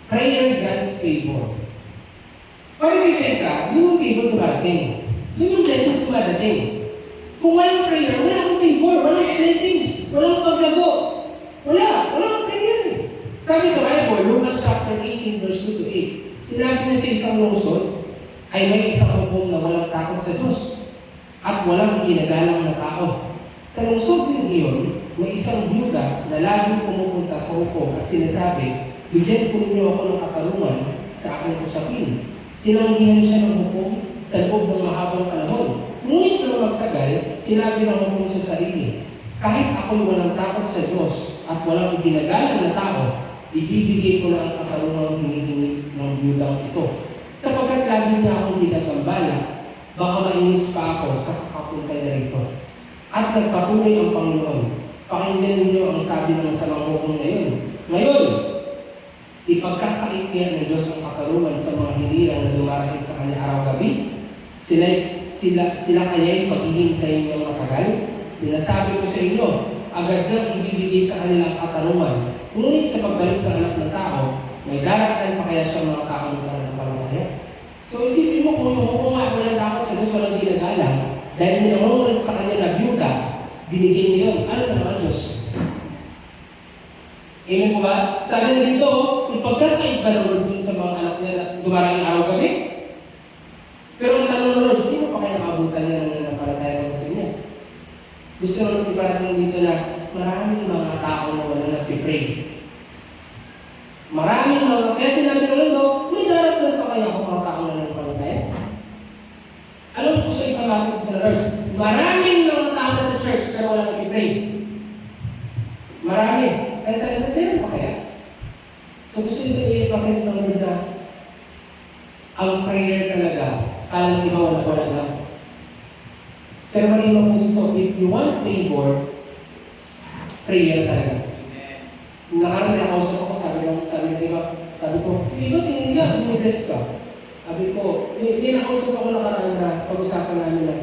Prayer grants favor. Pag-prepare ka, yung favor dumarating. Yun yung blessings dumadating. Kung walang prayer, wala akong favor, walang blessings, walang paglago. Walang prayer. Sabi sa Bible, Lucas chapter 18, verse 2 to 8, sinabi na sa isang lungsod, ay may isang hukom na walang takot sa Diyos at walang iginagalang na tao. Sa lungsod din iyon, may isang byuda na laging pumupunta sa hukom at sinasabi, bigyan po ninyo ako ng katarungan sa aking usapin. Tinanggihan siya ng hukom sa loob ng mahabang panahon. Ngunit nang magtagal, sinabi ng hukom sa sarili, kahit ako'y walang takot sa Diyos at walang iginagalang na tao, ibibigay ko na ang katarungang hinihingi ng byudang ito. Sapagkat lagi niya akong ginagambala, baka mainis pa ako sa kakapunta niya rito. At nagpatuloy ang Panginoon. Pakinggan ninyo ang sabi ng masamang hukom ngayon, ipagkakait niya ng Diyos ang katarungan sa mga hinirang na dumarating sa kanya araw-gabi. Sila kaya'y paghihintayin niyang matagal. Sinasabi ko sa inyo, agad nang ibibigay sa kanilang katarungan. Ngunit sa pagbalik ng anak ng tao, may daratan pa kaya siya mga tao ng pananampalataya. So isipin mo kung yung hukom ay walang takot sa Diyos, walang ginagalang, dahil minangungulit sa kanya na byuda, binigyan niya yun. Ano na naman Diyos? Amen po ba? Sabi na dito, ipagkakait ba ng Lord dun sa mga anak niya na dumaraming araw-gabi? Pero ang tanong ng Lord, sino pa kaya nakabutan niya ng nananampalataya ng butin niya? Gusto naman iparating dito na maraming mga tao na wala nagpipray. Maraming mga, kaya sinabi ng Lord, may darat pa kaya kung mga tao na nananampalataya? Anong gusto ipamatik dito ng Lord? Maraming mga tao na sa church pero wala nagpipray. Marami. Kaya sa inyo, meron pa kaya? So gusto nito i-process ng Lord na ang prayer talaga, kala ng iba wala lang. Pero malino po dito, if you want favor, prayer talaga. Nakarami na kausap ako, sabi ng iba, sabi ko, iba tingin nila, binibless ka. Sabi ko, may nakausap ako nakaraan na pag-usapan namin na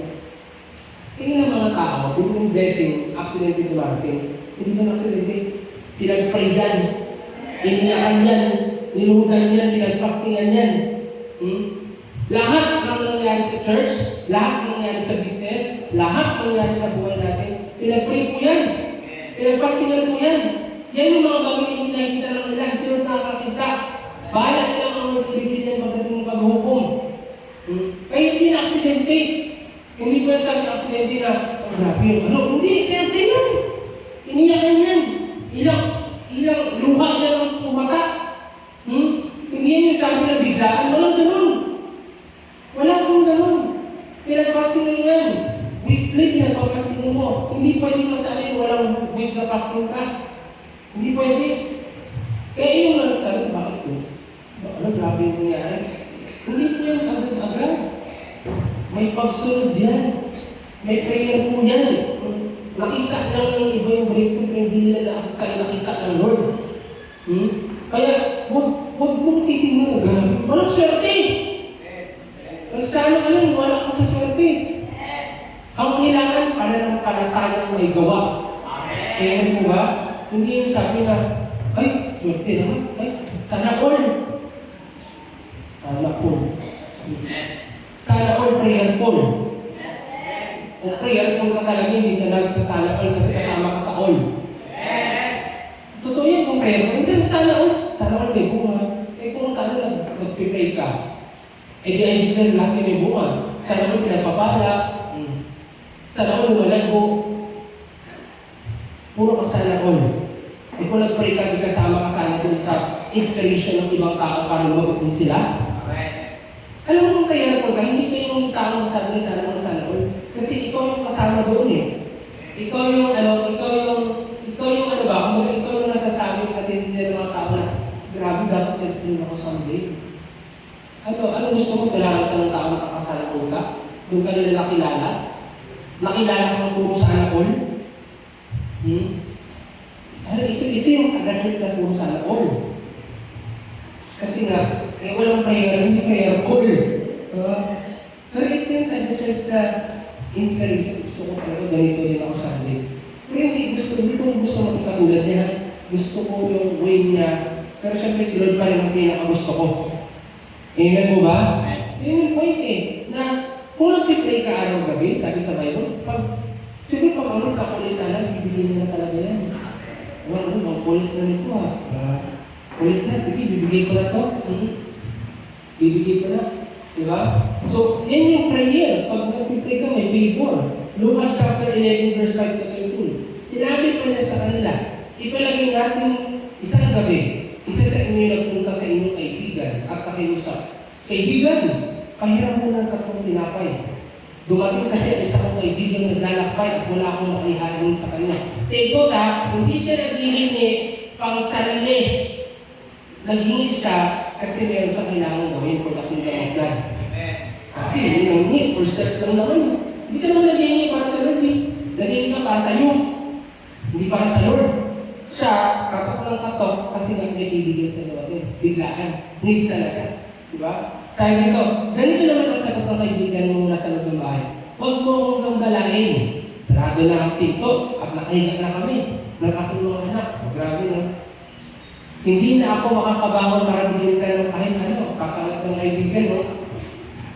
tingin ng mga tao, yung blessing, aksidente dumarating. Hindi ba aksidente? Pinag-pray yan, iniyakan yan, niluhugan yan, pinag-fastingan yan. Lahat ng nangyari sa church, lahat ng nangyari sa business, lahat ng nangyari sa buhay natin, pinag-pray po yan. Pinag-fastingan po yan. Yan yung mga bagay na hindi nakikita ng ilan. Sino nakakita? Bahala nilang ang iligid yan pagdating ng paghukom. Kaya hindi na aksidente. Hindi po yan sabi aksidente na, oh, grabe yun. Ano? Hindi, pinag-pray yan. Iniyakan yan. Ilang luha yan ang pumata. Hindi yan yung sabi na biglaan. Walang ganun. Wala akong ganun. Pinag-fastingan yan. Weekly, pinag-fastingan mo. Hindi pwede masabi walang week na fasting ka. Hindi pwede. Kaya yung nagsabi, bakit po? Ano, grabe yung nangyari? Hindi po yan agad-agad. May pagsunod yan. May prayer po yan. Nakita lang ng iba yung breakthrough, pero hindi nila nakita ng Lord. Kaya, huwag mong titignan na grabe. Walang swerte. Kristyano ka lang, wala ka sa swerte. Ang kailangan, pananampalatayang may gawa. Kaya mo ba? Hindi yung sabi na, ay, swerte naman. Ay, sana all. Sana all. Sana all prayerful. Kung prayerful ka talaga, hindi ka nagsasana all kasi kasama ka sa all. Totoo yan kung prayerful. Hindi ka sana all may bunga. Eh kung kano nag-pray ka, eh di ay declare laki may bunga. Sana all pinagpapala. Sana all lumalago. Puro ka sana all. Eh kung nag-pray ka, di kasama ka sana dun sa inspiration ng ibang tao para lumagot din sila. Alam mo kung prayerful ka, hindi ka yung tao sabi niya sana all. Kasi ikaw yung kasama doon eh. Ikaw yung ano ba, kumbaga ikaw yung nasasabi at hindi nila mga tao na, grabe, dapat nag-train ako someday. Ano gusto mo, kailangan ka ng tao na kakasala ka? Doon ka nila nakilala? Nakilala kang puro sana all? Ito yung kaganahan na puro sana all. Kasi nga, walang prayer, hindi prayerful. Pero ito yung church na inspiration. Gusto ko talaga ganito din ako Sunday. Pero hindi ko gusto magkatulad niya. Gusto ko yung way niya. Pero syempre si Lord pa rin ang pinakagusto ko. Amen po ba? Yun yung point eh, na kung nag-pray ka araw-gabi, sabi sa Bible, siguro pag ano, kakulitan lang, bibigyan niya na talaga yan. Ang kulit na nito ha. Kulit na, sige, bibigay ko na to. Bibigay ko na. Diba? So, yan yung prayer. Pag nag-pray ka, may favor. Lucas chapter 11, verse 5 to 13. Sinabi pa niya sa kanila, ipalagay natin isang gabi, isa sa inyo nagpunta sa inyong kaibigan at nakiusap. Kaibigan, pahiram mo ng 3 tinapay. Dumating kasi ang isa kong kaibigan naglalakbay at wala akong makihain sa kanya. Take na, hindi siya naghihingi pang sarili. Naghingi siya kasi meron siya kailangan gawin for the kingdom of God. Kasi hindi, for self lang naman eh. Hindi ka naman naghihingi para sa Lord eh. Naghihingi ka para sa iyo. Hindi para sa Lord. Siya, katok ng katok kasi nga may ibigay sa natin. Biglaan. Need talaga. Diba? Sabi dito, ganito naman ang sagot ng kaibigan mo nasa loob ng bahay. Huwag mo akong gambalain. Sarado na ang pinto at nakahiga na kami ng aking mga anak. Grabe no? Hindi na ako makakabangon para bigyan ka ng kahit ano, kakalat ng kaibigan, no?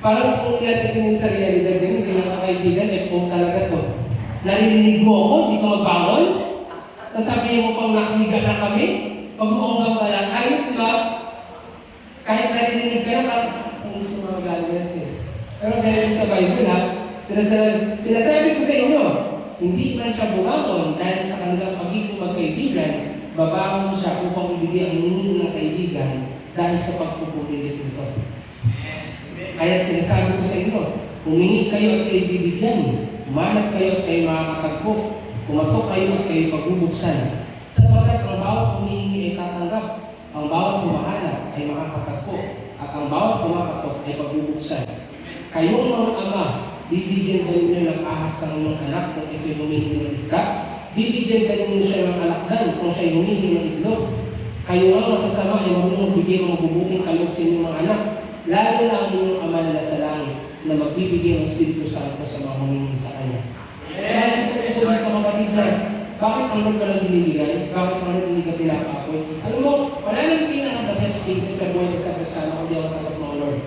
Parang kung ilatingin sa realidad din, hindi na kaibigan, eh kung talaga to. Naririnig mo ako, hindi ka magbangon? Nasabihin mo pang nakahiga na kami? Huwag mo akong gambalan. Ayos ba? Kahit naririnig ka na, ang gusto mga magalit eh. Pero ganyan sa Bible ha, sinasabi ko sa inyo, hindi man siya bumangon dahil sa kanilang pagiging magkaibigan, babangon siya upang ibigay ang hinihingi ng kaibigan dahil sa pagpupulilit nito. Kaya sinasabi ko sa inyo, humingi kayo at kayo bibigyan, umanap kayo at kayo makakatagpo, kumatok kayo at kayo pagbubuksan. Sapagkat ang bawat humihingi ay tatanggap, ang bawat humahanap ay makakatagpo, at ang bawat kumakatok ay pagbubuksan. Kayong mga ama, bibigyan ka ninyo ng ahas ang inyong anak kung ito'y humingi ng isda. Bibigyan ka ninyo siya ng alakdan kung siya'y humingi ng itlog. Kayo ang masasama ay marunong magbigay ng mabubuting kaloob sa inyong mga anak. Lalo na ang inyong ama na sa langit na magbibigay ng Espiritu Santo sa mga humingi sa Kanya. Kaya ito po dito kapatid na, bakit ang Lord ka lang binibigay? Bakit ang Lord hindi ka pinapaakoy? Alam mo, wala nang pinaka-the best statement sa buhay sa Kristiyano kung di ako tanggap ng Lord.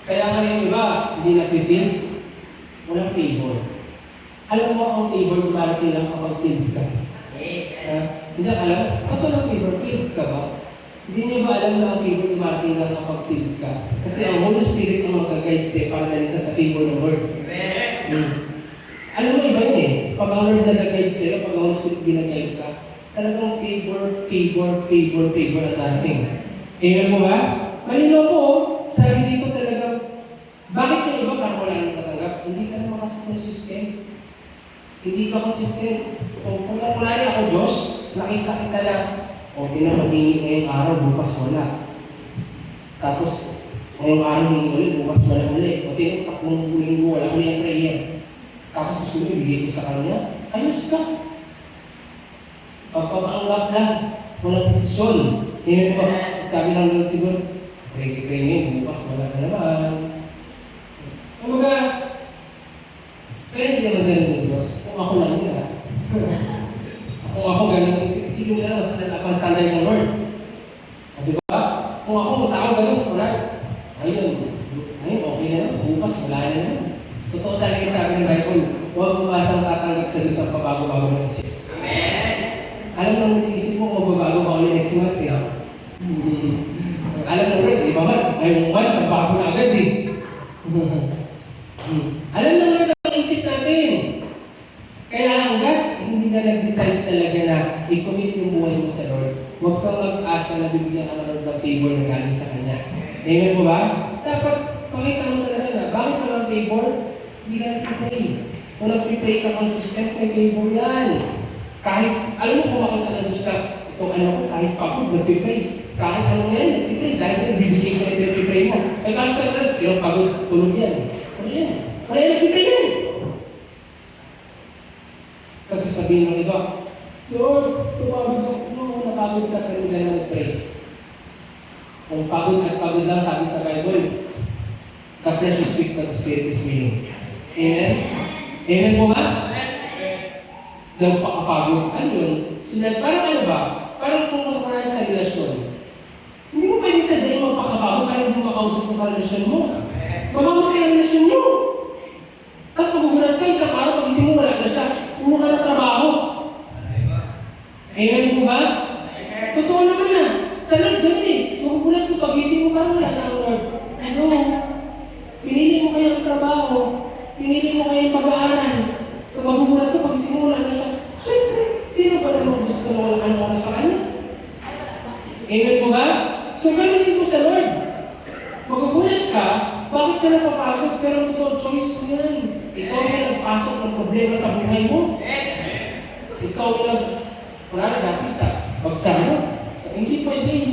Kaya nga yung iba, hindi na-feel, walang favor. Alam mo ang favor dumarating lang kapag filled ka. Minsan alam, ito lang favor, filled ka ba? Hindi niyo ba alam na ang favor dumarating lang kapag filled ka? Kasi ang Holy Spirit ang mag-guide sa'yo para dalhin ka sa favor ng Lord. Alam mo iba yun eh. Pag ang Lord nag-guide sa'yo, pag ang Holy Spirit ginag-guide ka, talagang favor ang darating. Amen mo ba? Malinaw po, sabi dito talaga, bakit yung iba parang wala nang tatanggap? Hindi ka naman kasi consistent. Hindi ka consistent. Kung kunwari ako, Diyos, nakita kita lang, o tinamaghingi ngayong araw, bukas wala. Tapos, ngayong araw hingi ulit, bukas wala ulit. O tatlong linggo, wala ulit ang prayer. Tapos gusto mo, ibigay ko sa kanya, ayos ka. Pagpapaanggap lang, walang desisyon. Ngayon ko, sabi ng Lord siguro, pray ngayon, bukas wala na naman. Kumbaga, pero hindi naman ganun ng Diyos. Kung ako lang nila. Kung ako ganun, isipin mo na mas ang standard ng Lord. Di ba? Kung ako tao ganun, alright. Ayun, okay na naman. Bukas, wala na naman. Totoo talaga yung sabi ng Bible, huwag bumasang tatanggap sa Diyos ang pabago-bago ng isip. Amen! Alam mo naman yung isip mo, magbabago ka ulit next month, eh. Alam mo rin, iba man, ngayong month, ang bago na agad eh. Alam na Lord ang isip natin. Kaya hanggat hindi na nag-decide talaga na i-commit yung buhay mo sa Lord, huwag kang mag-asa na bibigyan ka ng Lord ng favor na galing sa Kanya. Amen po ba? Dapat pakita mo talaga na, bakit walang favor? Hindi ka nag-pray. Kung nag-pray ka consistent, may favor yan. Kahit, alam mo kung makita na Diyos na, itong ano ko, kahit pagod, nag-pray. Kahit anong yan, nag-pray. Dahil yan, bibigyan ka na nag-pray mo. Ay kasi sa Lord, yung pagod, tulog yan. Ano yan? Wala yan, nag-pray yan. Kasi sabihin ng iba, Lord, tumagod ako. No, napagod ka, pero hindi na nag-pray. Kung pagod at pagod lang, sabi sa Bible, the flesh is weak, but the spirit is willing. Amen? Amen po ba? Nagpakapagod. Ano yun? Parang ano ba? Parang kung magmahal sa relasyon. Hindi mo pwede sadyain magpakapagod para hindi mo makausap mo sa relasyon mo. Mamamatay ang relasyon nyo. Tapos magugulat ka, isang araw, pag-isip mo, wala na siya. Kumuha ka na trabaho. Amen po ba? Totoo naman na. Sa Lord, gano'n eh. Magugulat ka, pag-isip mo, parang wala na ang Lord. Ano? Pinili mo kayo ang trabaho. Pinili mo kayo ang pag-aaral. Kung magugulat ka, pag-isip mo, wala na siya. Siyempre, sino ba naman gusto na wala ang oras sa kanya? Amen po ba? So, gano'n din po sa Lord. Magugulat ka, bakit ka napapagod? Pero totoo, choice mo yan. Ikaw yung nagpasok ng problema sa buhay mo. Ikaw yung wala dati sa pagsama. Hindi pwede.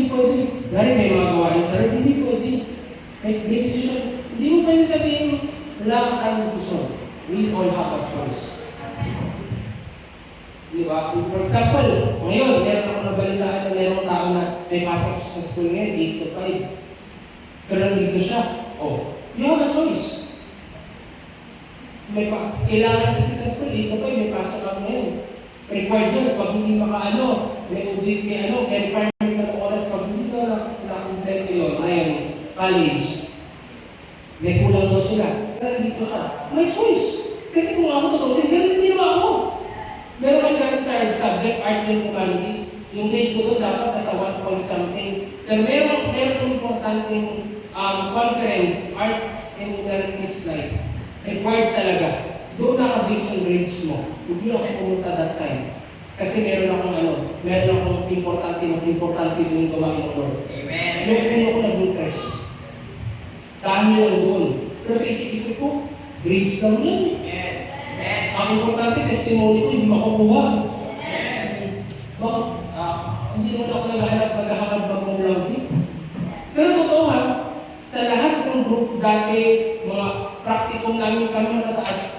Lari may mga gawain sa Lord, hindi pwede. May decision. Hindi mo pwede sabihin, wala tayong decision. We all have a choice. Di ba? For example, ngayon, meron ako nabalitaan na merong tao na may pasok sa school ngayon, 8 to 5. Pero nandito siya. Oh, you have a choice. Kailangan kasi sa school, 8 to 5, may pasok ako ngayon. Required yun, pag hindi makaano, may OJT, may requirements ng oras, pag hindi na-complete yun, ngayon, college, may kulang daw sila. Pero nandito siya. May choice. Kasi kung ako tutusin, ganun din ako. Meron kang ganun sa subject, arts and humanities, yung grade ko doon dapat nasa 1 point something. Pero meron importanteng conference, arts and humanities slides. Required talaga. Doon naka-base ang grades mo. Hindi ako pumunta that time. Kasi meron akong importante, mas importante yung gawain ng Lord. Amen. Yung puno ko nag-impress. Dahil lang doon. Pero sa isip-isip ko, grades lang yan. Amen. Ang importante, testimony ko, hindi makukuha. Amen. Bakit? Hindi naman ako naghahanap ng laude. Pero totoo ha, sa lahat ng group dati, mga practicum namin kami matataas,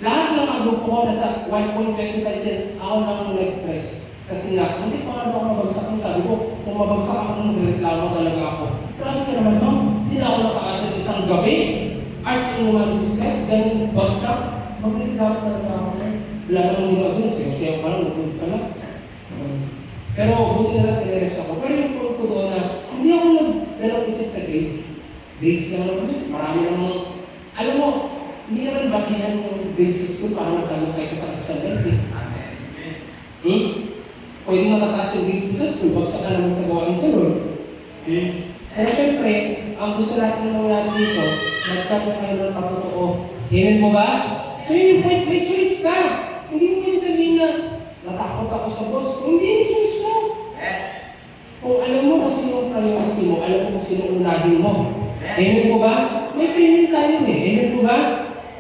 lahat ng grupo ko nasa 1.25%, ako lang nag-press. Kasi nga, hindi pa nga ako mabagsak ng sabi ko, kung mabagsak ako nung reklamo talaga ako. Grabe ka naman, ma'am, hindi na ako nakaagad isang gabi. Arts and humanities ka, ganyan bagsak, magreklamo talaga ako. Wala ka nang ginawa doon, siya ka lang, nagpunod ka lang. Pero buti na lang tineres ako. Pero yung point ko doon na, hindi ako nagdalawang isip sa grades. Grades lang naman, marami namang, alam mo, hindi naman basihan yung grade sa school para magtagumpay ka sa social life. Pwede matataas yung grade sa school, bagsak ka naman sa gawain sa Lord. Pero syempre, ang gusto natin mangyari dito, magkaroon kayo ng patotoo. Amen mo ba? So yun yung point, may choice ka. Hindi mo pwede sabihin na, natakot ako sa boss. Kung hindi, may choice mo. Kung alam mo kung sino ang priority mo, alam mo kung sino ang unahin mo. Amen mo ba? May premium tayo eh. Amen mo ba?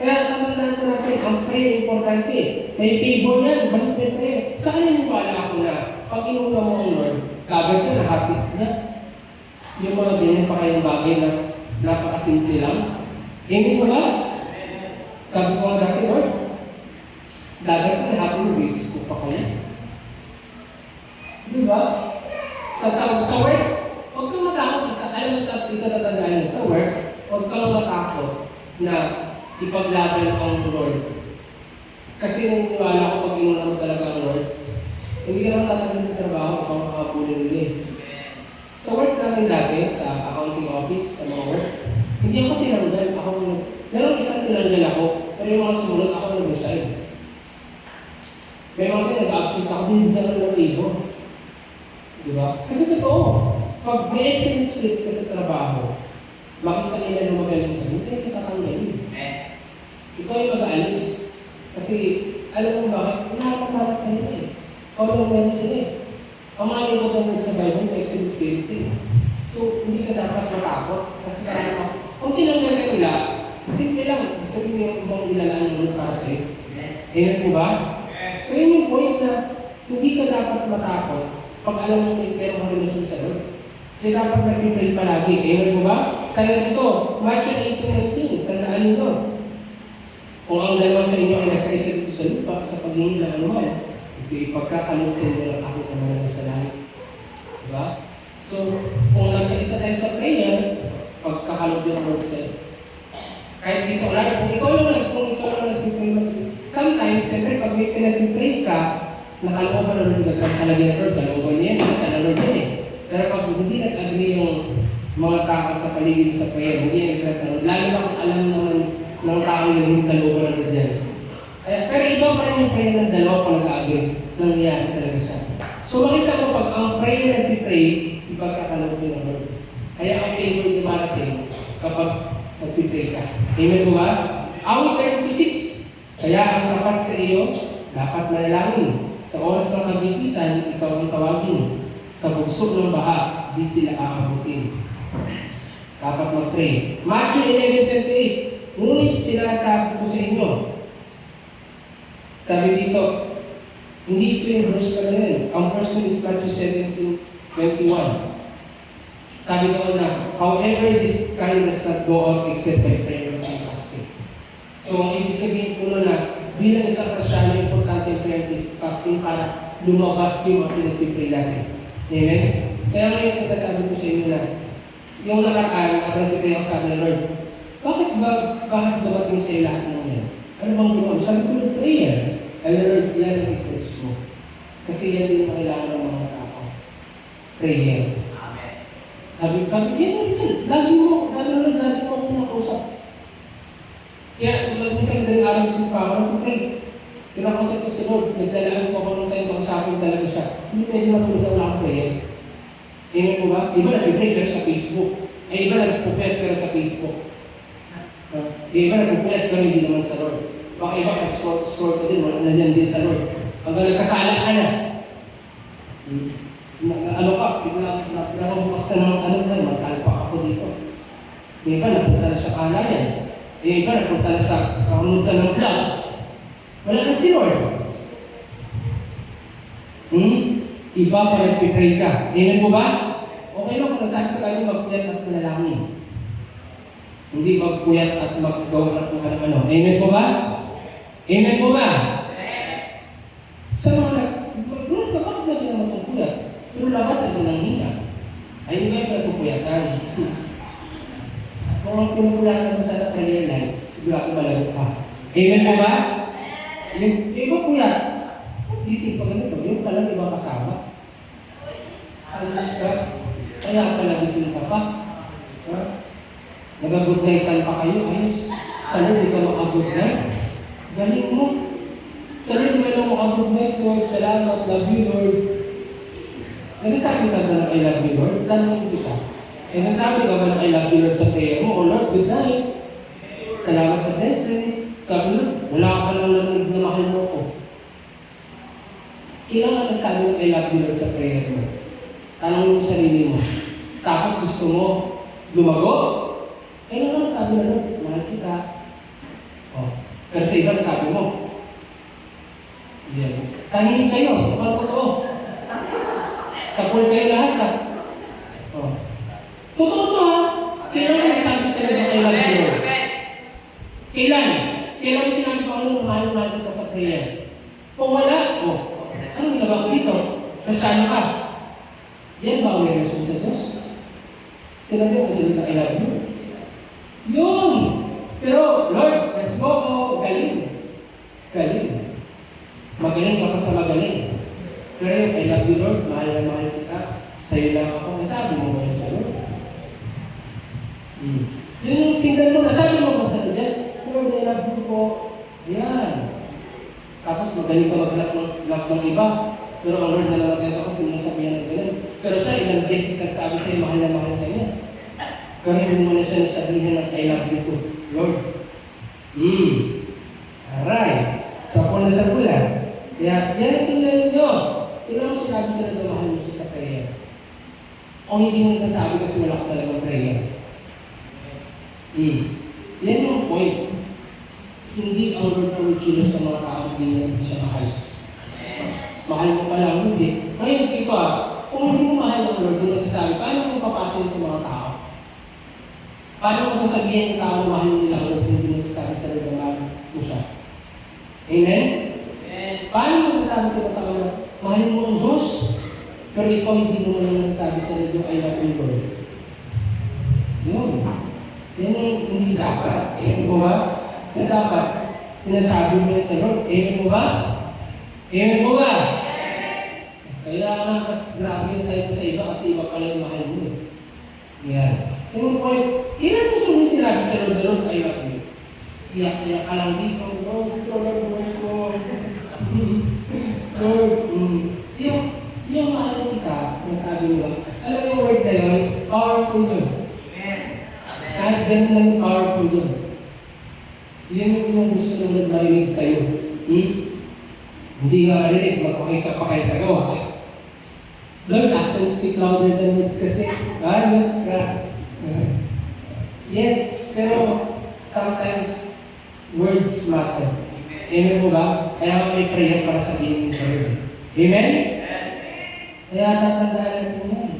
Kaya tatandaan ko natin, ang prayer importante. May favor yan, basta may prayer. Sa kanya niwala ako na, pag inuna mo ang Lord, gagad ka na, happy na. Yung mga ganyan pa kayong bagay na napakasimple lang. Amen mo ba? Sabi ko nga dati, Lord, gagad ka na, happy yung grades ko pa kaya. Di ba? Sa work, huwag kang matakot. Alam mo, ito natandaan mo, sa work, huwag kang matakot na ipaglaban ang Lord. Kasi naniniwala ko pag inuna mo talaga ang Lord, hindi ka naman tatagal sa trabaho kung makakabulin ulit. Sa work namin dati, sa accounting office, sa mga work, hindi ako tinanggal. Meron isang tinanggal ako, pero yung mga sumunod ako nag-resign. May mga nag-absent ako, hindi naman ng labor. Diba? Kasi totoo, pag may excellent spirit ka sa trabaho, makita nila na magaling ka, hindi ka tatanggalin. Ikaw yung mag-aalis. Kasi, alam mo bakit? Hinahapan-hapan ka nila eh. Ikaw meron sila eh. Ang mga nagdadangag sa Bible, may excellent spirit eh. So, hindi ka dapat matakot. Kasi parang, kung tinanggal ka nila, simple lang. Sabihin mo yung ibang nilalaan ng Lord para sa'yo. Amen po ba? So, yun yung point na hindi ka dapat matakot pag alam mo may perang relasyon sa Lord. Kaya dapat nag-pray palagi. Amen po ba? Sabi dito, Matthew 18:19, tandaan nyo. Kung ang dalawa sa inyo ay nagkaisa dito sa lupa sa paghingi ng anuman, ito ipagkakalot sa inyo ng aking kamalang sa langit. Diba? So, kung nagkaisa tayo sa prayer, pagkakalot yun ang Lord sa'yo. Kahit dito, kung ikaw lang nag-pray, sometimes, siyempre, pag may pinag-pray ka, nakalooban na Lord, talaga na Lord, kalooban niya yan, nakita na Lord yan eh. Pero pag hindi nag-agree yung mga tao sa paligid sa prayer, hindi yan tinatanong. Lalo na kung alam naman ng taong yung kalooban ng Lord yan. Pero iba pa rin yung prayer ng dalawa kung nag-agree. Nangyayari talaga siya. So makita mo pag ang prayer na pipray, ipagkakaloob mo ng Lord. Kaya ang favor ni Marating kapag nagpipray ka. Amen po ba? Awit 36. Kaya ang tapat sa iyo, dapat manalangin. Sa oras ng kagipitan, ikaw ang tawagin. Sa bugso ng baha, di sila aabutin. Dapat mag-pray. Matthew 11:28. Ngunit sinasabi ko sa inyo. Sabi dito, hindi ito yung verse ka na yun. Ang verse mo is Matthew 17:21. Sabi ko na, however, this kind does not go out except by prayer and fasting. So, ang ibig sabihin ko na bilang isang Kristyano, importante yung prayer and fasting para lumabas yung mga pinag-pray natin. Amen? Kaya ngayon sabi ko sa inyo na, yung nakaraan, kapag nag-pray ako sabi ng Lord, bakit dumating sa iyo lahat ng yan? Ano bang ginawa? Sabi ko, prayer. Ay, Lord, yan ang i-coach mo. Kasi yan din ang kailangan ng mga tao. Prayer. Amen. Sabi ko, lagi mo ako nakausap. Kaya, minsan daling araw sa papa, nag-pray. Kinakausap ko si Lord, naglalaan ko ako ng time kausapin talaga siya. Hindi pwede matulog na wala akong prayer. Amen po ba? Iba nag-pray pero sa Facebook. Iba nag-pupet pero sa Facebook. Iba nag-pupet pero hindi naman sa Lord. Baka iba ka-scroll ko din, nandiyan din sa Lord. Hanggang nagkasala ka na. Ano ka, nakabukas ka ng magkalpak ako dito. Iba napunta na sa kalayan. Iba napunta na sa kamunta ng vlog. Wala na si Lord. Iba pa nagpipray ka. Amen po ba? Okay lang kung nasabi sa kanya magpuyat at manalangin. Hindi magpuyat at maggawa na kung ano-ano. Amen po ba? Amen po ba? Sa mga bakit lagi naman itong puyat? Pero labat na pinanghina. Ay, iba yung natupuyatan. Kung ang pinupuyatan mo sa prayer life, sigurado malagot ka. Amen po ba? Yung iba puyat. Gising pa ganito, yung palang iba kasama. Ayos ka. Kaya pala gising ka pa. Nag-good night-an pa kayo. Ayos. Sa Lord, di ka maka-good night. Galing mo. Sa Lord, di ka lang maka-good night, Lord. Salamat. Love you, Lord. Nagsasabi ka ba ng I love you, Lord? Tanong kita. Nagsasabi ka ba ng I love you, Lord sa prayer mo? O Lord, good night. Salamat sa blessings. Sabi mo, wala ka pa lang narinig na mahal mo ko. Kailangan nagsabi ng I love you, Lord sa prayer mo. Tanongin mo sarili mo. Tapos gusto mo lumago? Kailangan nagsabi na, Lord, mahal kita. Pero sa iba, sabi mo, yeah. Tahimik kayo, mukhang totoo. Sa pool kayo lahat ha. Totoo to ha. Kailangan nagsabi sa talaga I love you, Lord. Kailangan sinabi pa kayo, mahal kita sa prayer. Kung wala, anong ginagawa ko dito? Nasano ka? Yan ba awareness mo sa Diyos? Sinabi mo kasi I love you. Yun! Pero, Lord, let's go. Galing. Magaling ka pa sa magaling. Pero yung I love you, Lord, mahal na mahal kita. Sa'yo lang ako. Nasabi mo ba yun sa Lord? Yung tingnan mo, nasabi mo ba sa Lord yan? Lord, I love you po. Yan. Tapos magaling ka maghanap ng love ng iba. Pero ang Lord na naman tayo sa kasi mo sabihan ng ganun. Pero siya, ilang beses nagsabi sa'yo, mahal na mahal ka niya. Pero hindi mo na siya nasabihin ng I love you too, Lord. Alright. So ako na sa pula. Kaya, yan ang tingnan ninyo. Tingnan mo sinabi sa Lord na mahal mo siya sa prayer. O hindi mo nasasabi kasi wala ka talagang prayer. Yan yung point. Hindi ang Lord pumikilos sa mga tao, hindi natin siya mahal. Mahal mo pa lang, hindi. Ngayon, ito kung hindi mo mahal ang Lord, hindi masasabi, paano mo papasin sa mga tao? Paano mo sasabihin ng tao na mahal nila ang Lord, hindi mo sasabi sa Lord na mahal mo siya? Amen? Paano mo sasabi sa mga tao na mahalin mo ang Diyos, pero ikaw hindi mo naman nasasabi sa Lord yung I love you, Lord? Yun. Yan yung hindi dapat. Amen po ba? Yan dapat. Sinasabi mo yan sa Lord. Amen po ba? Amen po ba? Kaya nga mas grabe yung tayo sa iba kasi iba pala yung mahal mo. Yan. Yung point, ilan mo suming sinabi sa Lord, the Lord, I love you. Iyak-iyak ka lang dito, Lord, Lord ko. Lord, yung mahal kita, nasabi mo lang, alam mo yung word na yun, powerful yun. Kahit ganun lang yung powerful yun. Yan yung gusto ng Lord marinig sa'yo. Hindi ka marinig, magpakita pa kayo sa gawa. Lord, actions speak louder than words kasi. Yes, yes, pero sometimes words matter. Amen po ba? Kaya may prayer para sabihin mo sa Lord. Amen? Kaya tatandaan natin yan.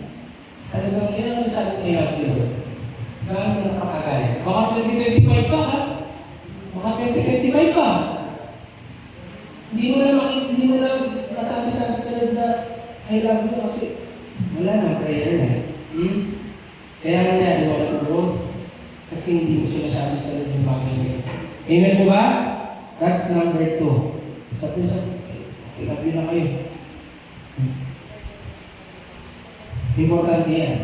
Talagang kailangan sabi ko kay Lord. Gaano mo nakakagaya? Baka 2025 pa ha? Baka 2025 pa. Hindi mo na nasabi-sabi sa Lord na I love you kasi wala na prayer na. Kaya nga niya, di wala tugod. Kasi hindi mo siya masabi sa Lord yung bagay niya. Amen po ba? That's number 2. Sa puso, I love you na kayo. Importante yan.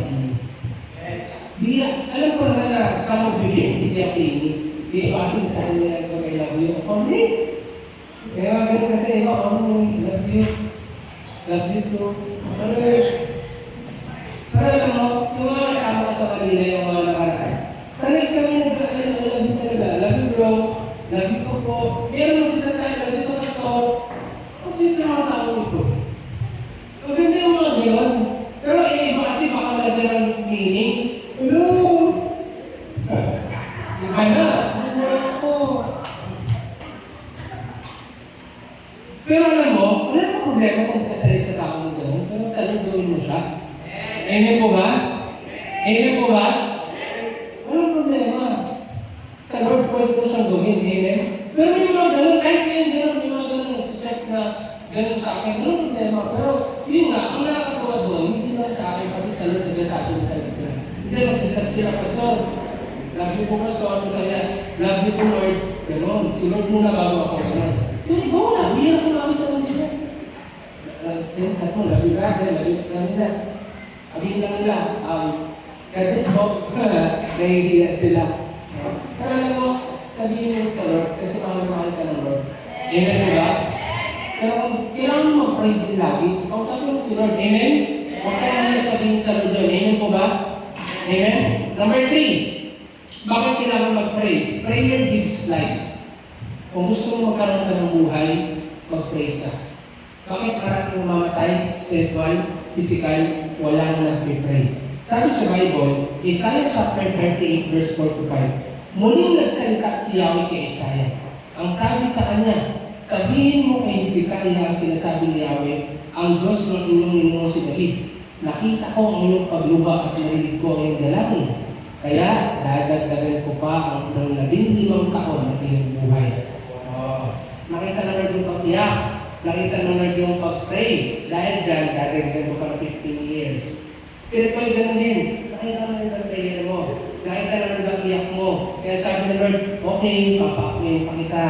Di, alam ko naman na sa mga bigay, hindi kaya pinig. Di, kasi sa akin nila ito kay love you. Ako, hindi. Kaya ganun kasi, ako, love you. Love you too. Pero alam mo, yung mga kasama ko sa kanila, yung mga nakaraan, sanay kami love you talaga. Love you bro. Love you ko po. Meron mo sa sa'yo, love you ko pastor. Kasi ito yung mga tao ito. Maganda yung mga gano'n. Pero iba kasi baka malagyan ng meaning. Hello! Iba na. Mura ako. Pero alam mo, wala na problema kung kasali sa tao mo gano'n. Pero saan gawin mo siya? Amen po ba? Amen po ba? Walang problema. Sa Lord, pwede mo siyang gawin. Amen? Pero may mga gano'n, kahit ngayon gano'n, may mga gano'n, check na gano'n sa akin. Walang problema. Pero yun nga, ang nakakatawa doon, hindi lang sa akin, pati sa Lord, nagsasabi mo talaga sila. Kasi mag-chat sila, Pastor. Love you po, Pastor. Masaya. Love you po, Lord. Gano'n. Si Lord muna bago ako. Gano'n. Pero ikaw wala. Bihira ko nakita ng dito. Chat mo, love you brother. Love you nila. Sabihin lang nila, God bless po. Nahihiya sila. Pero alam mo, sabihin mo sa Lord, kasi mahal ka ng Lord. Amen mo ba? Pero kung kailangan mo mag-pray din lagi, kung sabi mo si Lord, Amen? Huwag ka nahiya sabihin sa Lord yun. Amen po ba? Amen? Number 3, bakit kailangan mag-pray? Prayer gives life. Kung gusto mo magkaroon ka ng buhay, mag-pray ka. Bakit maraming mamatay, spiritual, physical, walang nag-pray? Sabi sa Bible, Isaiah chapter 38 verse 4-5, muling nagsalita si Yahweh kay Isaiah. Ang sabi sa kanya, sabihin mo kay Hezekiah ang sinasabi ni Yahweh, ang Diyos ng inyong ninuno si David. Nakita ko ang inyong pagluha at narinig ko ang iyong dalangin. Kaya dadagdagan ko pa ang ng 15 taon ng iyong buhay. Nakita na Lord yung pag-iyak. Nakita na Lord yung pag-pray. Dahil dyan, dadagdagan ko pa ng 15 years. Spiritually, ganun din. Nakita na Lord ang prayer mo. Nakita na Lord ang iyak mo. Kaya sabi ng Lord, okay, papakuin pa kita.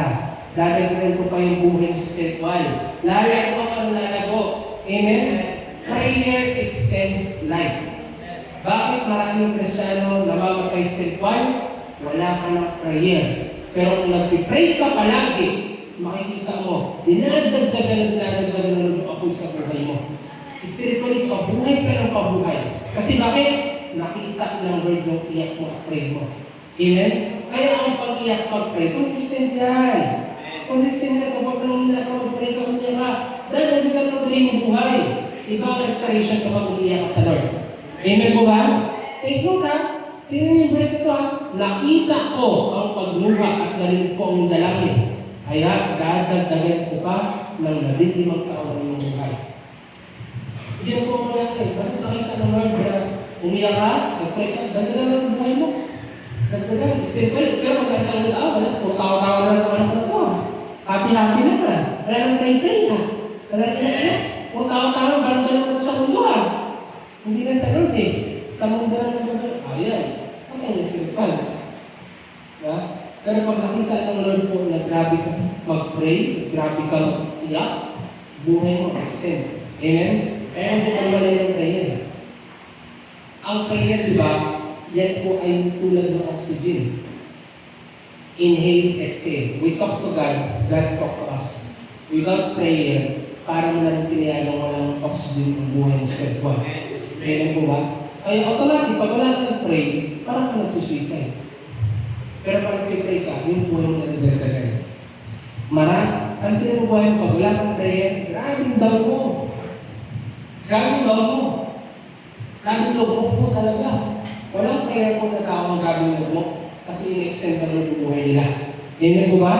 Dadagdagan ko pa yung buhay sa spiritual. Lalag ko ang lalago. Amen? Prayer extend life. Bakit maraming Kristiyano namamatay spiritual? Wala ka ng prayer. Pero kung nag-pray ka palagi, makikita mo, dinadagdagan ng apoy sa buhay mo. Spiritually, pabuhay ka ng pabuhay. Kasi bakit? Nakita ng Lord yung iyak mo at pray mo. Amen? Kaya ang pag-iyak mag-pray, consistent yan. Consistent yan kapag nangyayari ka mag-pray ka umiyak ka. Dahil hindi ka nang bili ng buhay. Iba ang restoration kapag umiyak ka sa Lord. Amen po ba? Take note ha. Tingnan yung verse ito ha. Nakita ko ang pagluha at narinig ko ang dalangin. Kaya dadagdagan ko pa ng 15 taon ng iyong buhay. Diyan po mo yan eh. Kasi nakita ng Lord na umiyak ka, nag-pray ka, dagdagan ng buhay mo. Dagdagan, spiritually. Pero kung nakita ng Lord, wala. Kung tawa-tawa na naman ako na ito. Happy-happy na na. Wala nang pray-pray ha. Wala nang iyak-iyak. Kung tawa-tawa, barang-barang na ito sa mundo ha. Hindi na sa Lord eh. Sa mundo na naman. Ayan. Ang kanya spiritual. Ha? Pero pag nakita ng Lord po na grabe ka mag-pray, grabe ka mag-iyak, buhay mo extend. Amen? Kaya ang bukal wala yung prayer. Ang prayer, di ba, yan po ay tulad ng oxygen. Inhale, exhale. We talk to God, God talk to us. Without prayer, parang na rin pinayagang walang oxygen ang buhay ng spiritual. Amen po ba? Kaya automatic, pag wala ka nag-pray, parang ka nagsusuicide. Pero pag nag-pray ka, yung buhay mo na nagdagdagan. Pansin mo buhay mo, pag wala kang prayer, grabe yung daw mo. Grabe yung daw mo. Grabe yung loob mo talaga. Walang prayer po na tao ang grabe yung loob mo. Kasi in-extend na yung buhay nila. Amen po ba?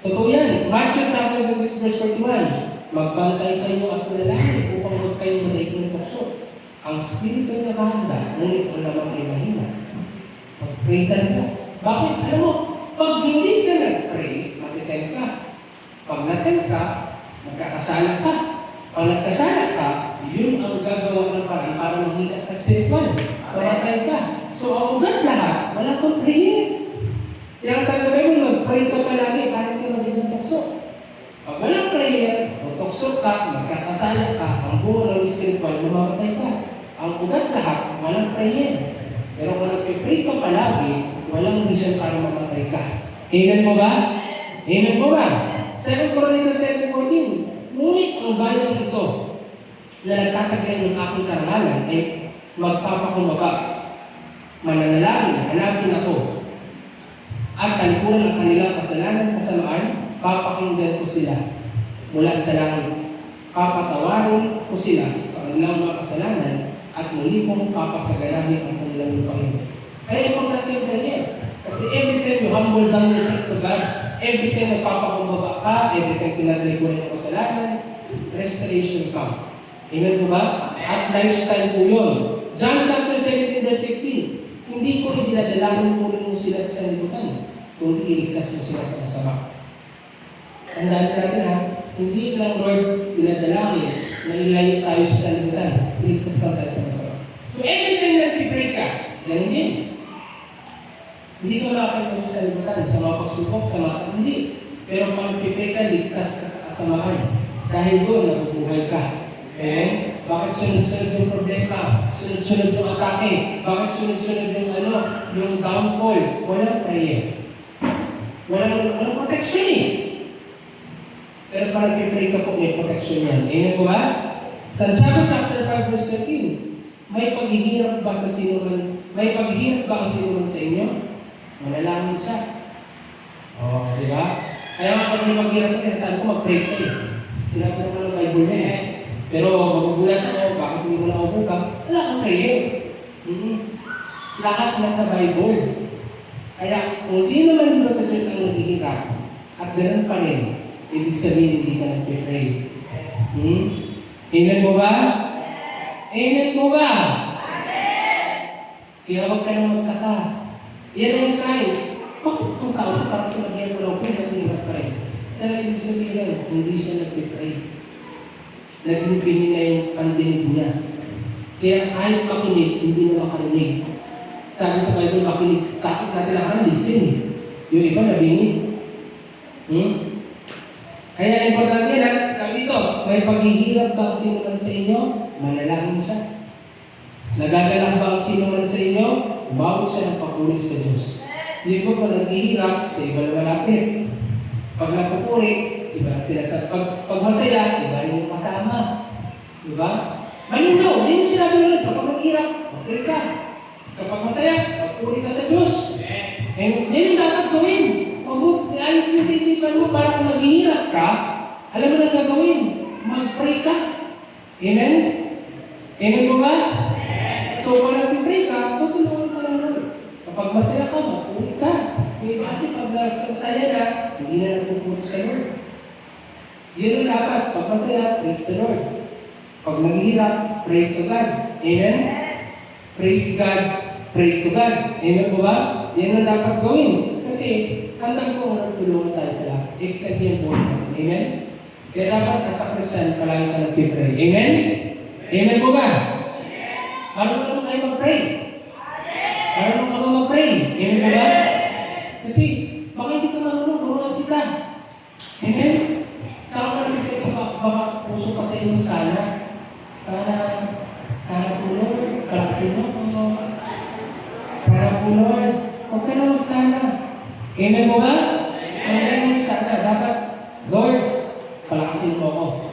Totoo yan. Matthew chapter 6 verse 41. Magbantay kayo at manalangin upang huwag kayong madaig ng tukso. Ang spirito ay nakahanda, ngunit ang lamang ay mahina. Mag-pray talaga. Bakit? Alam mo, pag hindi ka nag-pray, matitempt ka. Pag natempt ka, magkakasala ka. Pag nagkasala ka, yun ang gagawa ng parang para mahina ka spiritual. Pamatay ka. So, ang ugat lahat, wala kang prayer. Kaya sasabihin mo, mag-pray ka palagi para hindi ka magiging tukso. Pag walang prayer, tukso ka, magkakasala ka, ang buwan ng spiritual, mamamatay ka. Ang ugat lahat, walang prayer. Pero kung nag-pray ka palagi, walang reason para mamatay ka. Amen mo ba? Amen mo ba? 2 Chronicles 7:14. Ngunit ang bayan ito na nagtatagay ng aking karangalan ay magpapakumbaga. Mananalangin, hanapin ako. At talikuran ng kanilang kasalanan kasamaan, papakinggan ko sila mula sa langit. Papatawarin ko sila sa kanilang mga kasalanan at muli kong papasaganahin ang kanilang lupain. Kaya importante yung prayer. Kasi every time you humble down yourself to God, every time nagpapakumbaga ka, every time tinatalikuran ng kasalanan, restoration come. Amen po ba? At lifestyle po yun. John chapter 17 verse 15. Hindi ko rin dinadalangin mo sila sa sanlibutan, kundi iligtas mo sila sa masama. Tandaan natin ha, hindi lang Lord dinadalangin na ilayo tayo sa sanlibutan, iligtas ka tayo sa masama. So every time nag-pray ka, ganun din. Hindi ka makakita sa sanlibutan, sa mga pagsubok, sa mga hindi. Pero kung nag-pray ka, ligtas ka sa kasamaan. Dahil doon, nabubuhay ka. Amen? Bakit sunod-sunod yung problema? Sunod-sunod yung atake? Bakit sunod-sunod yung downfall? Walang prayer. Walang protection eh. Pero pag nag-pray ka po, may protection yan. Amen po ba? Santiago chapter 5 verse 13. May paghihirap ba sa sino man? May paghihirap ba ang sino man sa inyo? Manalangin siya. Di ba? Kaya nga pag may paghihirap kasi, saan ko mag-pray ka eh. Sinabi naman ng Bible niya eh. Pero magugulat ako, bakit hindi mo na ako buka? Wala kang prayer. Lahat nasa Bible. Kaya kung sino man dito sa church ang naghihirap, at ganoon pa rin, ibig sabihin hindi ka nag-pray. Amen mo ba? Amen mo ba? Kaya huwag ka nang magtaka. Yan ang sign. Bakit itong tao parang sinabihan mo lang, pwede at hirap pa rin? Sana ibig sabihin, hindi siya nag-pray. Naging pinin na yung pandinig niya. Kaya kahit makinig, hindi na makarinig. Sabi sa Bible, makinig, takot natin ang listen eh. Yung iba nabingin. Kaya importante yan, sabi ito, may paghihirap ba ang sino man sa inyo? Manalangin siya. Nagagalak ba ang sino man sa inyo? Umawag siya ng papuri sa Diyos. Yung iba pa naghihirap, sa iba na malapit. Pag napupuri, iba sila sa pag masaya, iba rin yung kasama. Diba? Malinaw, hindi sinabi ulit, kapag naghihirap, mag-pray ka. Kapag masaya, magpuri ka sa Diyos. And yan yung dapat gawin. Mabuti, alis mo sa isipan mo para kung naghihirap ka, alam mo na gagawin, mag-pray ka. Amen? Amen mo ba? So, kung nag-pray ka, tutulungan ka lang Lord. Kapag masaya ka, magpuri ka. Kasi pag nagsasaya na, hindi na nagpupuri sa Lord. Yun ang dapat. Pag masaya, praise the Lord. Pag naghihirap, pray to God. Amen? Praise God, pray to God. Amen po ba? Yan ang dapat gawin. Kasi, hanggang po nagtulungan tayo sa lahat. Expect yan po natin. Amen? Kaya dapat, as a Christian, palagi ka nagpipray. Amen? Amen po ba? Marunong naman kayo mag-pray. Marunong ka ba mag-pray? Amen po ba? Kasi, baka hindi ka marunong, turuan kita. Amen? Saka pa nagpipray ka baka puso pa sa inyo sana tulong, palaksin mo. Sabi ni Lord, huwag ka na magsana. Amen mo ba? Huwag ka na magsana. Dapat, Lord, palakasin mo ako.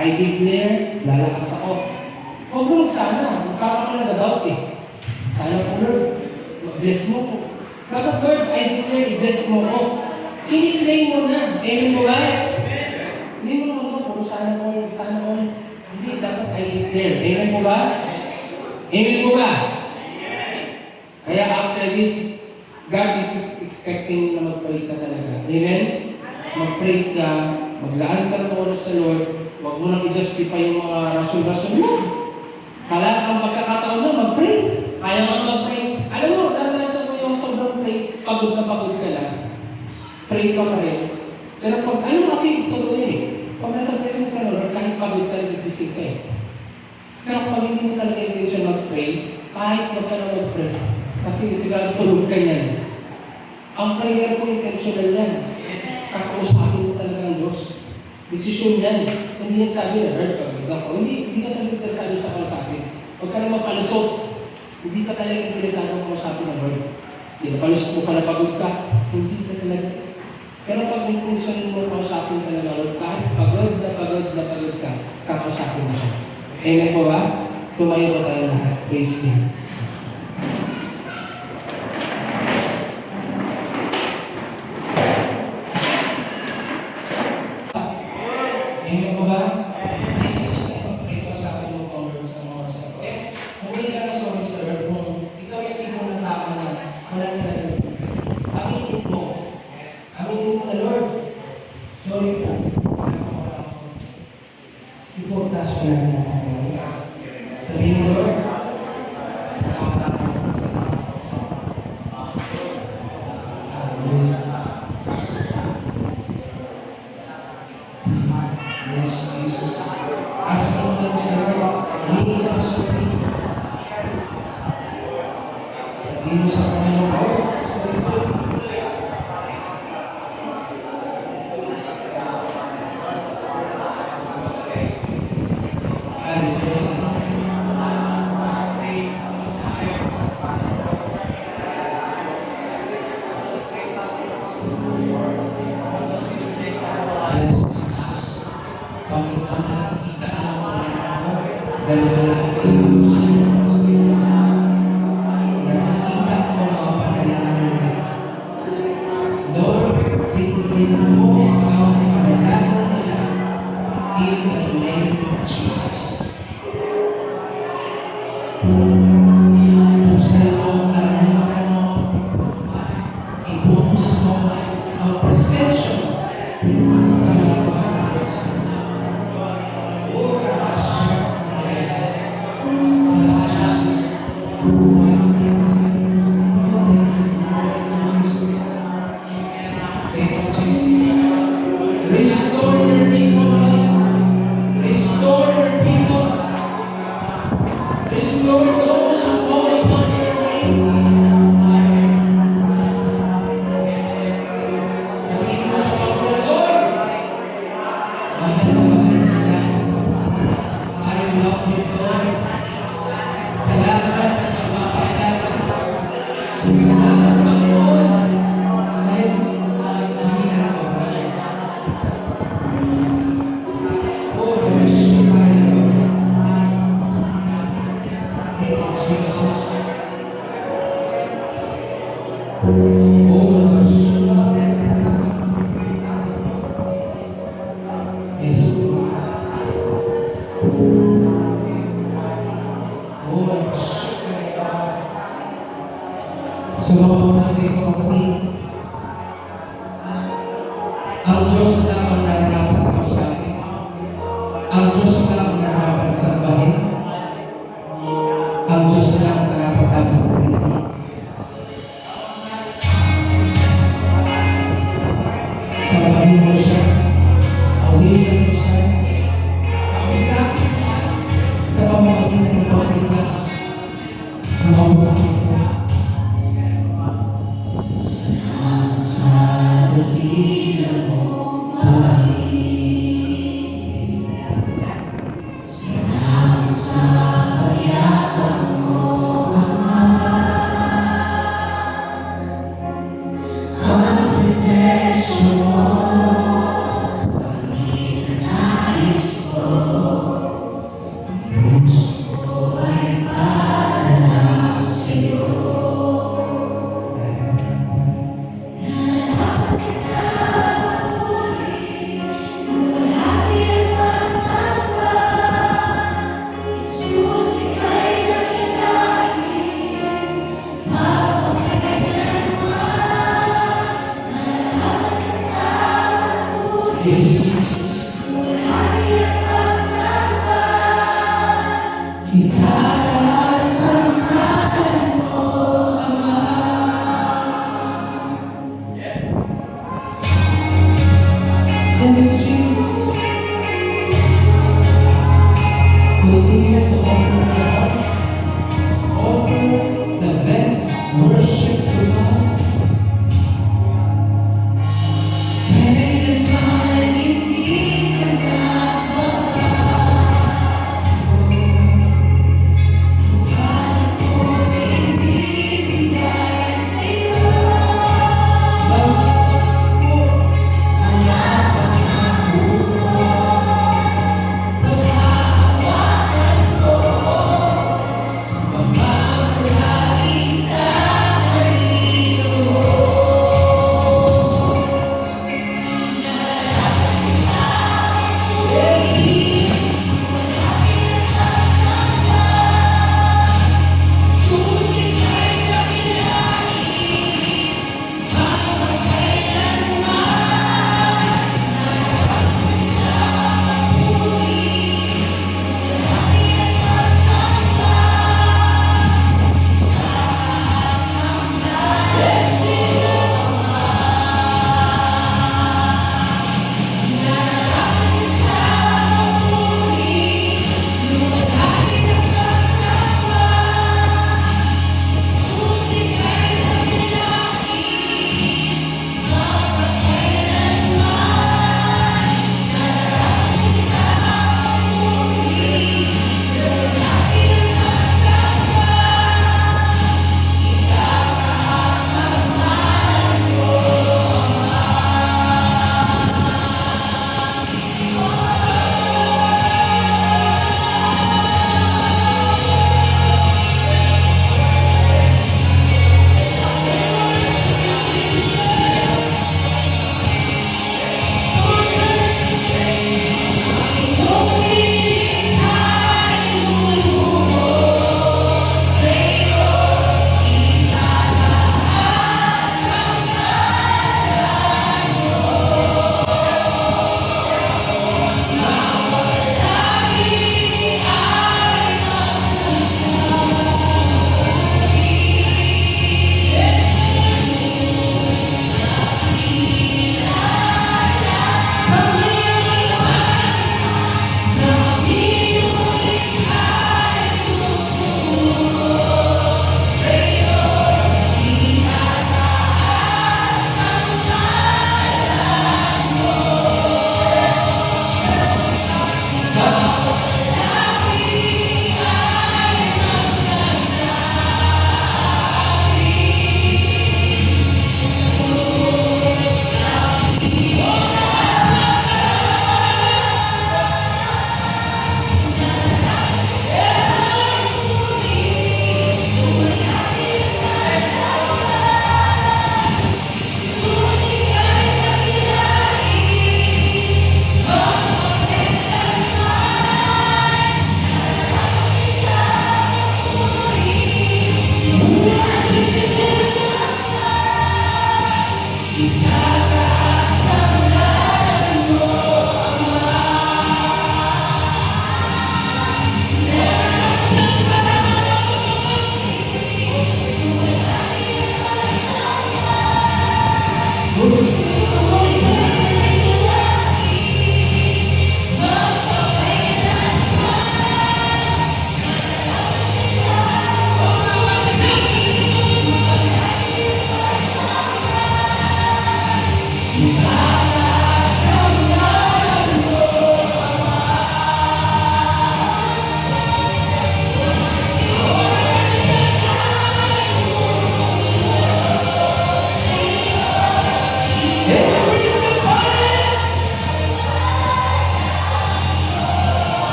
I declare, lalakas ako. Huwag mo magsana. Parang ako nag-doubt eh. Sana po, Lord, bless mo po. Dapat, Lord, I declare, bless mo ako. Kini-claim mo na. Amen mo ba? Hindi mo naman ito, kung sana po, sana po. Hindi, dapat I declare. Amen mo ba? Amen mo ba? Kaya after this, God is expecting na mag-pray ka talaga. Amen? Mag-pray ka, maglaan ka ng oras sa Lord, huwag mo nang i-justify yung mga rason-rason mo. Kala ang pagkakataon na, mag-pray. Kaya nga mag-pray. Alam mo, naranasan mo yung sobrang pray, pagod na pagod ka lang. Pray ka pa rin. Pero pag, ano kasi, totoo yun eh. Pag nasa presence ka Lord, kahit pagod ka, nag-isip ka eh. Pero pag hindi mo talaga intention mag-pray, kahit wag ka na mag-pray, kasi siguro tulog ka niyan. Ang prayer mo, intentional yan. Kakausapin mo talaga ang Diyos. Desisyon yan. Hindi yan sabi na, Lord, pagod ako. Hindi ka talaga interesado sa kausapin. Huwag ka na mapalusot. Hindi ka talaga interesado sa kausapin ng Lord. Hindi na palusot mo pala pagod ka. Hindi ka talaga. Pero pag intention mo kausapin talaga, Lord, kahit pagod ka, kakausapin mo siya. Amen po ba? Tumayo po tayo lahat. Praise God. Amen po ba? Hindi ko kayo mag-pray ka sa akin mo Lord sa mga oras na po. Huwag ka na sorry sa Lord kung ikaw yung hindi mo natama na wala na lang. Aminin mo. Aminin mo na Lord. Sorry po. Sige po, taas pa lang na ako. Sabihin mo Lord. Yes, Jesus. Ask mo na sa Lord. Hindi ka sorry. Sabihin mo sa Panginoon, Lord, sorry po. Hallelujah. Yes, Jesus. Panginoon, nakikita mo dahil wala ka sa nakikita mo mga panalangin nila. Lord, tingin mo ang panalangin nila in the name of Jesus. Buksan mo ang karamihan mo. Ibuhos mo ang presensya mo sa mga tumakas. Oh, Rabasha, yes, Jesus. Oh, thank you, Jesus. Restore your people, Lord. Restore your people. Restore those who call upon your name. Sabihin mo sa Panginoon, Lord, mahal na mahal kita. I love you, Lord. Salamat sa kapapalala. Salamat, Panginoon. Dahil hindi na ako mahal. Oh, Rabasha, Lord. Thank you, Jesus. Oh, Rabasha. Yes, Lord. Oh, Rabasha. Sa mga oras na ito, kapatid, ang Diyos lang ang nararapat kausapin. Ang Diyos lang ang nararapat sambahin. Ang Diyos lang ang nararapat natin purihin. Sambahin mo siya. Awitin mo siya. Kausapin mo siya sa pamamagitan ng pagbukas. Ang pagbukas. Salamat sa pagkila mo, salamat sa pagyakan mo, Yes, Jesus. Continue to open your heart. Offer the best worship to God.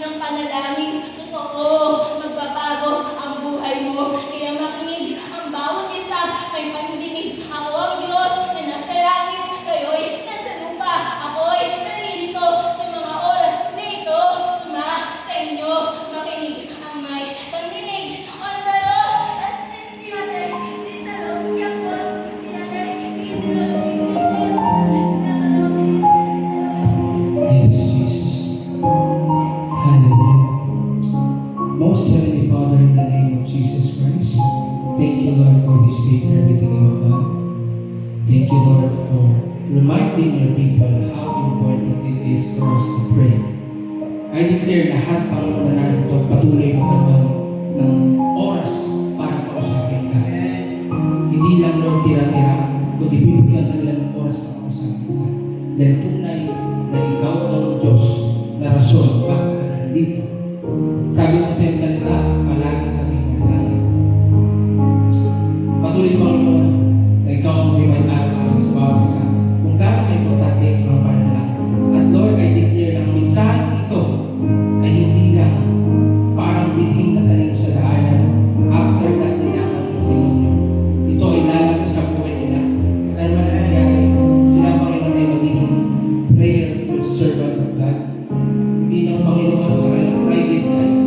ng panalangin. Totoo, magbabago ang buhay mo. Kaya makinig ang bawat isa, may pandinig. Ako ang Diyos na nasa langit, kayo'y nasa lupa. Ako'y naririto sa mga oras na ito. Suma sa inyo, makinig ang may pandinig. On the road, as in the other, dito lang yakos, the other, dito lang Yes, Jesus. Hallelujah. Most Heavenly Father, in the name of Jesus Christ, thank you, Lord, for this day and everything you have done. Thank you, Lord, for reminding your people how important it is for us to pray. I declare lahat, Panginoon, na narito, patuloy magkaroon ng oras para kausapin ka. Hindi lang, Lord, tira-tira, kundi bibigyan ka nila ng oras na kausapin ka. Dahil tunay na ikaw ang Diyos na rason bakit ka nandito. Sabi mo sa iyong salita, palagi kami manalangin. Patuloy, Panginoon, na ikaw ang may araw-araw sa bawat isa. Kung gaano ay importante ang panalangin. At Lord, I declare na ang mensahe ito ay hindi lang parang bilhin na talim sa daanan after that dinakaw ng demonyo. Ito ay lalaki sa buhay nila. At ano man nangyari, sila, Panginoon, ay magiging prayerful servant of God. Hindi ng Panginoon sa kanilang private life,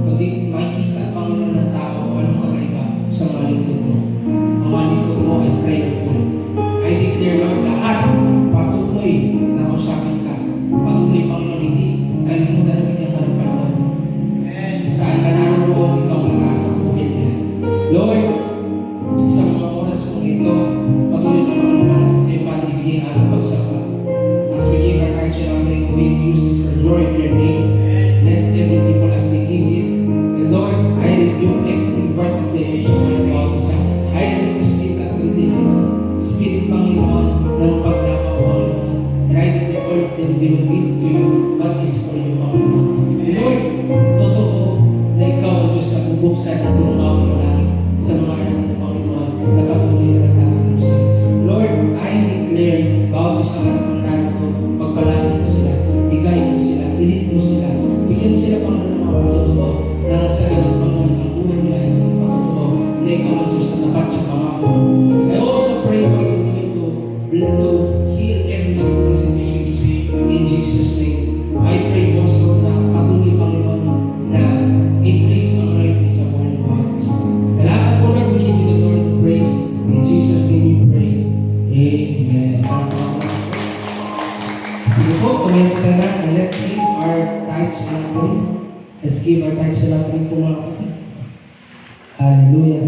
kundi makikita, Panginoon, ng tao kung anong kakaiba sa mga lingkod mo. Ang mga lingkod mo ay prayerful. I declare, Lord, lahat patuloy na kausapin ka. Patuloy, Panginoon, hindi kalimutan na bigyan ka ng panahon. Saan ka naroon, ikaw ay nasa buhay nila. Lord, sa mga oras kong ito, patuloy na Panginoon sa iyo panibigay ang aming pagsapa. As we give our thanks and offering, we use this for glory of your name. Bless every people as they give it. And Lord, I rebuke every part of the issue of your body. I rebuke the spirit of greediness, spirit, Panginoon, ng pagnakaw, Panginoon. And I declare all of them, they will give to you what is for you, Panginoon. And Lord, totoo na ikaw ang Diyos na bubuksan at tumawa mo langit sa mga anak ng Panginoon na patuloy na nagtatanong sa iyo. Lord, I declare, bawat isa ka ng narito, pagpalain mo sila, higay mo sila, pilit mo sila, bigyan mo sila, Panginoon, ng mga patotoo na sa ganun, Panginoon, ang buhay nila ay maging patotoo na ikaw ang Diyos na tapat sa pangako mo. I also pray, Lord, continue to heal every sickness and disease in Jesus' name. I pray also na patuloy, Panginoon, na increase ang anointing sa buhay ng bawat isa. Salamat po, Lord, we give you the glory and praise. In Jesus' name we pray. Amen. Sige po, kumain po tayo na. Let's give our tithes and offering. Let's give our tithes and offering po, mga kapatid. Hallelujah.